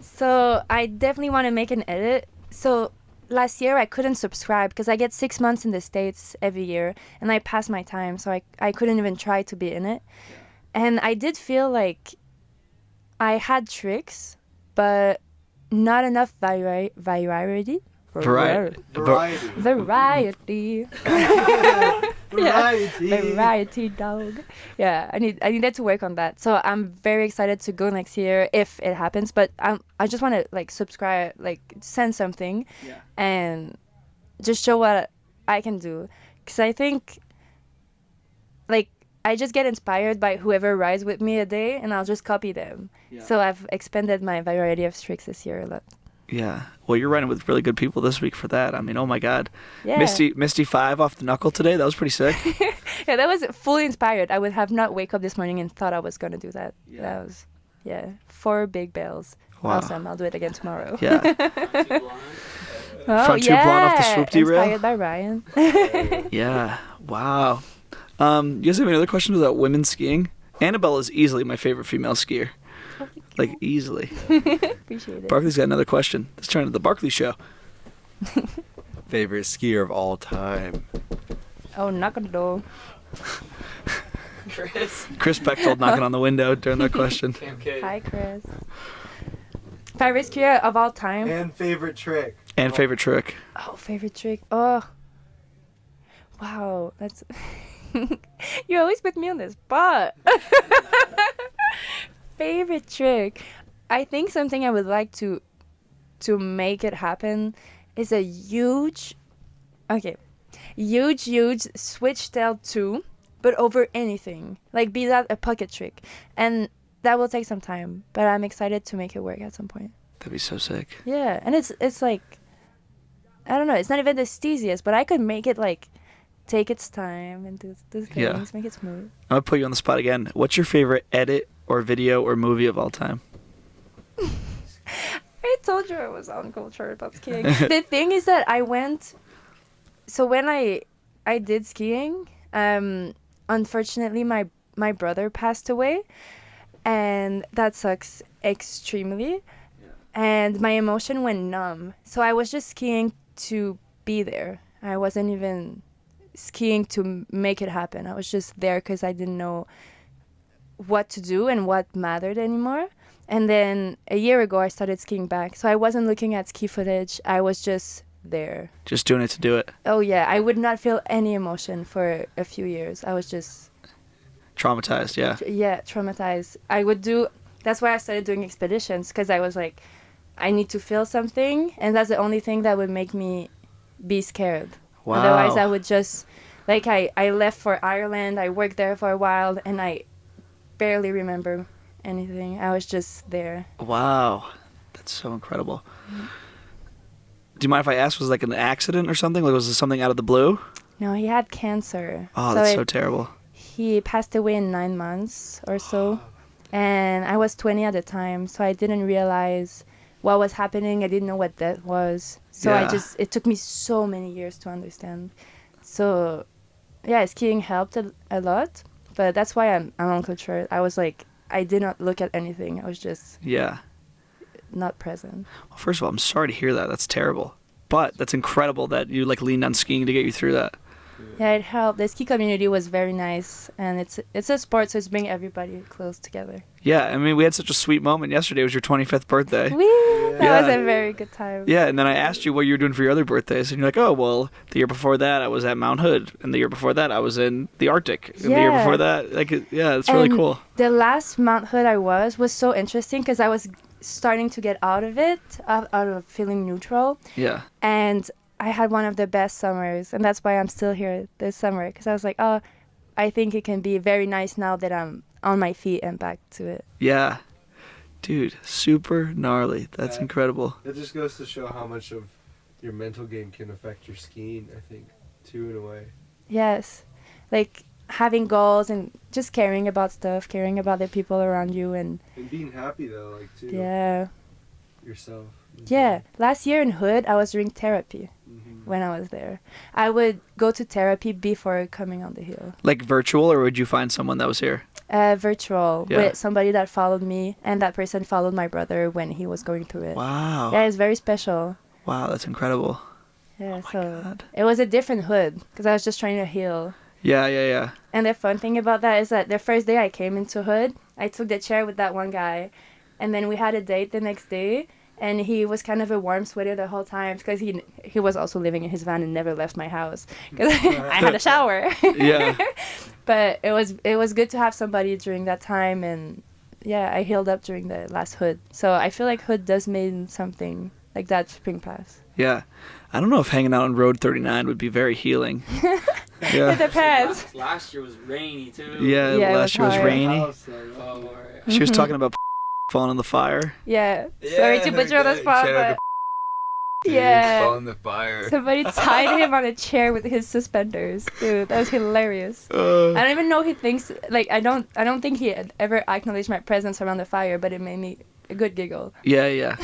[SPEAKER 2] So I definitely want to make an edit. So last year I couldn't subscribe because I get 6 months in the States every year and I passed my time, so I couldn't even try to be in it. And I did feel like I had tricks, but not enough variety.
[SPEAKER 1] Variety.
[SPEAKER 2] Variety.
[SPEAKER 4] Variety.
[SPEAKER 2] Variety, dog. Yeah, I needed to work on that. So I'm very excited to go next year if it happens. But I just want to like subscribe, like send something, and just show what I can do. Because I think, like, I just get inspired by whoever rides with me a day, and I'll just copy them.
[SPEAKER 1] Yeah.
[SPEAKER 2] So I've expanded my variety of tricks this year a lot.
[SPEAKER 1] Yeah. Well, you're riding with really good people this week for that. I mean, oh my god.
[SPEAKER 2] Yeah.
[SPEAKER 1] Misty 5 off the knuckle today. That was pretty sick.
[SPEAKER 2] Yeah, that was fully inspired. I would have not wake up this morning and thought I was going to do that.
[SPEAKER 1] Yeah.
[SPEAKER 2] That was, 4 big bells.
[SPEAKER 1] Wow.
[SPEAKER 2] Awesome. I'll do it again tomorrow.
[SPEAKER 1] Yeah.
[SPEAKER 2] Oh,
[SPEAKER 1] Front two blonde off the swoop-dee rail?
[SPEAKER 2] Inspired by Ryan.
[SPEAKER 1] Yeah. Wow. You guys have any other questions about women skiing? Annabelle is easily my favorite female skier. Like, easily.
[SPEAKER 2] Appreciate it.
[SPEAKER 1] Barkley's got another question. Let's turn to the Barkley Show.
[SPEAKER 7] Favorite skier of all time?
[SPEAKER 2] Oh, knock on the door.
[SPEAKER 1] Chris Bechtold knocking on the window during that question.
[SPEAKER 2] Hi, Chris. Favorite skier of all time?
[SPEAKER 4] And favorite trick.
[SPEAKER 1] And favorite trick.
[SPEAKER 2] Oh, favorite trick. Oh. Wow. That's... You always put me on the spot. Favorite trick. I think something I would like to make it happen is a huge, okay, huge switch tail 2, but over anything. Like, be that a pocket trick. And that will take some time, but I'm excited to make it work at some point.
[SPEAKER 1] That'd be so sick.
[SPEAKER 2] Yeah, and it's like, I don't know, it's not even the steeziest, but I could make it like take its time and do things,
[SPEAKER 1] Yeah.
[SPEAKER 2] make it smooth.
[SPEAKER 1] I'm gonna put you on the spot again. What's your favorite edit or video or movie of all time?
[SPEAKER 2] I told you I was uncultured about skiing. The thing is that when I did skiing, unfortunately my brother passed away, and that sucks extremely. And my emotion went numb. So I was just skiing to be there. I wasn't even skiing to make it happen. I was just there because I didn't know what to do and what mattered anymore. And then a year ago, I started skiing back. So I wasn't looking at ski footage. I was just there.
[SPEAKER 1] Just doing it to do it.
[SPEAKER 2] Oh, yeah. I would not feel any emotion for a few years. I was just...
[SPEAKER 1] Traumatized, yeah.
[SPEAKER 2] Yeah, traumatized. That's why I started doing expeditions, because I was like, I need to feel something, and that's the only thing that would make me be scared.
[SPEAKER 1] Wow.
[SPEAKER 2] Otherwise, I would just, like, I left for Ireland, I worked there for a while, and I barely remember anything. I was just there.
[SPEAKER 1] Wow. That's so incredible. Do you mind if I ask, was it like an accident or something? Like, was it something out of the blue?
[SPEAKER 2] No, he had cancer.
[SPEAKER 1] Oh, that's so terrible.
[SPEAKER 2] He passed away in 9 months or so, and I was 20 at the time, so I didn't realize what was happening. I didn't know what that was. So
[SPEAKER 1] Yeah.
[SPEAKER 2] it took me so many years to understand. So, yeah, skiing helped a lot, but that's why I'm uncultured. I was like, I did not look at anything. I was just
[SPEAKER 1] Yeah.
[SPEAKER 2] not present.
[SPEAKER 1] Well, first of all, I'm sorry to hear that. That's terrible. But that's incredible that you like leaned on skiing to get you through that.
[SPEAKER 2] Yeah, it helped. The ski community was very nice, and it's a sport, so it's bringing everybody close together.
[SPEAKER 1] Yeah, I mean, we had such a sweet moment yesterday. It was your 25th birthday.
[SPEAKER 2] Whee! That
[SPEAKER 1] Yeah.
[SPEAKER 2] was a very good time.
[SPEAKER 1] Yeah, and then I asked you what you were doing for your other birthdays, and you're like, oh, well, the year before that, I was at Mount Hood, and the year before that, I was in the Arctic, and the year
[SPEAKER 2] Yeah.
[SPEAKER 1] before that, like, yeah, it's really
[SPEAKER 2] And
[SPEAKER 1] cool.
[SPEAKER 2] The last Mount Hood I was so interesting because I was starting to get out of it, out of feeling neutral,
[SPEAKER 1] Yeah.
[SPEAKER 2] and I had one of the best summers, and that's why I'm still here this summer, because I was like, oh, I think it can be very nice now that I'm on my feet and back to it.
[SPEAKER 1] Yeah. Dude, super gnarly. That's incredible.
[SPEAKER 7] It just goes to show how much of your mental game can affect your skiing, I think, too, in a way.
[SPEAKER 2] Yes, like having goals and just caring about stuff, caring about the people around you, and
[SPEAKER 7] And being happy, though, like, too.
[SPEAKER 2] yeah.
[SPEAKER 7] Yourself.
[SPEAKER 2] Yeah, last year in Hood, I was doing therapy when I was there. I would go to therapy before coming on the hill.
[SPEAKER 1] Like virtual, or would you find someone that was here?
[SPEAKER 2] Virtual,
[SPEAKER 1] Yeah.
[SPEAKER 2] with somebody that followed me, and that person followed my brother when he was going through it.
[SPEAKER 1] Wow.
[SPEAKER 2] Yeah, it's very special.
[SPEAKER 1] Wow, that's incredible.
[SPEAKER 2] Yeah,
[SPEAKER 1] Oh my
[SPEAKER 2] so
[SPEAKER 1] God.
[SPEAKER 2] it was a different Hood, because I was just trying to heal.
[SPEAKER 1] Yeah, yeah, yeah.
[SPEAKER 2] And the fun thing about that is that the first day I came into Hood, I took the chair with that one guy, and then we had a date the next day. And he was kind of a warm sweater the whole time because he was also living in his van and never left my house because I had a shower.
[SPEAKER 1] Yeah.
[SPEAKER 2] But it was good to have somebody during that time, and yeah, I healed up during the last Hood. So I feel like Hood does mean something like that spring pass.
[SPEAKER 1] Yeah. I don't know if hanging out on Road 39 would be very healing.
[SPEAKER 2] It
[SPEAKER 1] Yeah.
[SPEAKER 2] depends.
[SPEAKER 3] Last year was rainy too.
[SPEAKER 1] Yeah,
[SPEAKER 2] Yeah, it
[SPEAKER 1] last
[SPEAKER 2] was
[SPEAKER 1] year was
[SPEAKER 2] hard.
[SPEAKER 1] rainy.
[SPEAKER 3] Oh, alright.
[SPEAKER 1] She was
[SPEAKER 2] Mhm.
[SPEAKER 1] talking about falling in the fire.
[SPEAKER 2] Yeah. Sorry to put you on the spot, but yeah.
[SPEAKER 6] Fall in the fire.
[SPEAKER 2] Somebody tied him on a chair with his suspenders. Dude, that was hilarious. I don't even know he thinks like I don't think he had ever acknowledged my presence around the fire, but it made me a good giggle.
[SPEAKER 1] Yeah, yeah.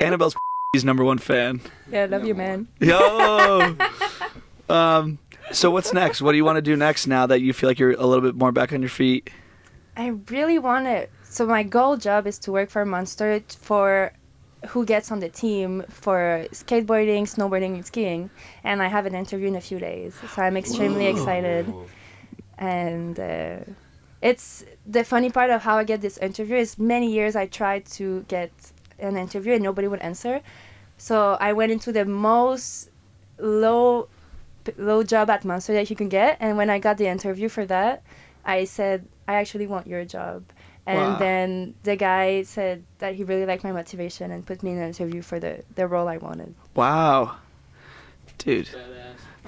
[SPEAKER 1] Annabelle's his number one fan.
[SPEAKER 2] Yeah, love you, man.
[SPEAKER 1] Yo. So what's next? What do you want to do next now that you feel like you're a little bit more back on your feet?
[SPEAKER 2] I really want to. So my goal job is to work for Monster for who gets on the team for skateboarding, snowboarding, and skiing. And I have an interview in a few days, so I'm extremely excited. And it's the funny part of how I get this interview is many years I tried to get an interview and nobody would answer. So I went into the most low job at Monster that you can get, and when I got the interview for that, I said, I actually want your job. And
[SPEAKER 1] Wow.
[SPEAKER 2] then the guy said that he really liked my motivation and put me in an interview for the role I wanted.
[SPEAKER 1] Wow. Dude.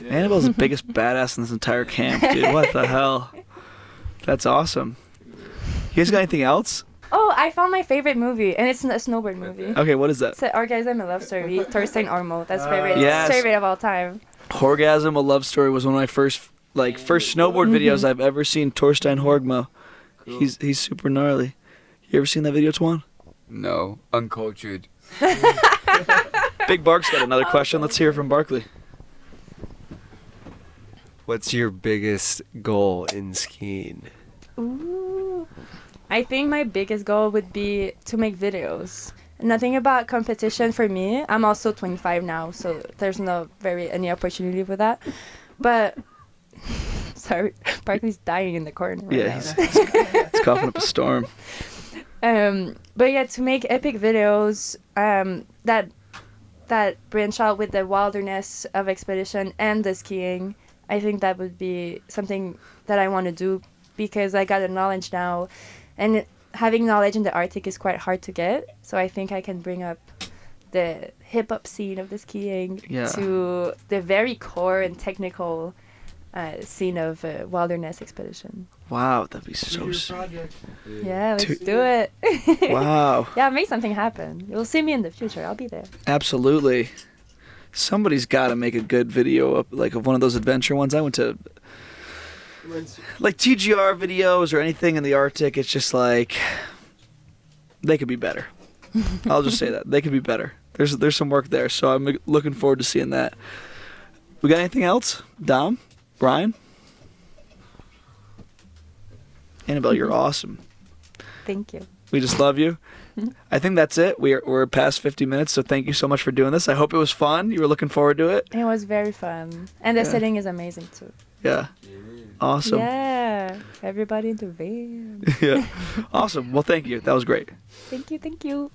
[SPEAKER 1] Annabelle's the biggest badass in this entire camp, dude. What the hell? That's awesome. You guys got anything else?
[SPEAKER 2] Oh, I found my favorite movie, and it's a snowboard movie.
[SPEAKER 1] Okay, what is that?
[SPEAKER 2] It's Orgasm, a Love Story, Thorstein Ormo. That's favorite
[SPEAKER 1] Yes.
[SPEAKER 2] favorite of all time.
[SPEAKER 1] Horgasm, a Love Story was one of my first snowboard videos I've ever seen. Torstein Horgmo.
[SPEAKER 6] Cool.
[SPEAKER 1] He's super gnarly. You ever seen that video, Twan?
[SPEAKER 6] No, uncultured.
[SPEAKER 1] Big Bark's got another question. Let's hear from Barkley.
[SPEAKER 7] What's your biggest goal in skiing?
[SPEAKER 2] Ooh. I think my biggest goal would be to make videos. Nothing about competition for me. I'm also 25 now, so there's no any opportunity for that. But sorry, Barkley's dying in the corner. Right
[SPEAKER 1] Yeah,
[SPEAKER 2] now.
[SPEAKER 1] he's coughing up a storm.
[SPEAKER 2] But yeah, to make epic videos that branch out with the wilderness of expedition and the skiing, I think that would be something that I want to do because I got the knowledge now, and having knowledge in the Arctic is quite hard to get. So I think I can bring up the hip hop scene of the skiing to the very core and technical scene of wilderness expedition.
[SPEAKER 1] Wow, that'd be so sick.
[SPEAKER 4] project.
[SPEAKER 2] Yeah, let's do it.
[SPEAKER 1] Wow.
[SPEAKER 2] Yeah, make something happen. You'll see me in the future. I'll be there.
[SPEAKER 1] Absolutely. Somebody's got to make a good video of one of those adventure ones. I went to like TGR videos or anything in the Arctic. It's just like they could be better. I'll just say that they could be better. There's some work there, so I'm looking forward to seeing that. We got anything else? Dom? Brian? Annabelle, you're awesome.
[SPEAKER 2] Thank you.
[SPEAKER 1] We just love you. I think that's it. We're past 50 minutes, so thank you so much for doing this. I hope it was fun. You were looking forward to it.
[SPEAKER 2] It was very fun. And the setting is amazing too.
[SPEAKER 1] Yeah. Awesome.
[SPEAKER 2] Yeah. Everybody in the van.
[SPEAKER 1] Yeah. Awesome. Well, thank you. That was great.
[SPEAKER 2] Thank you.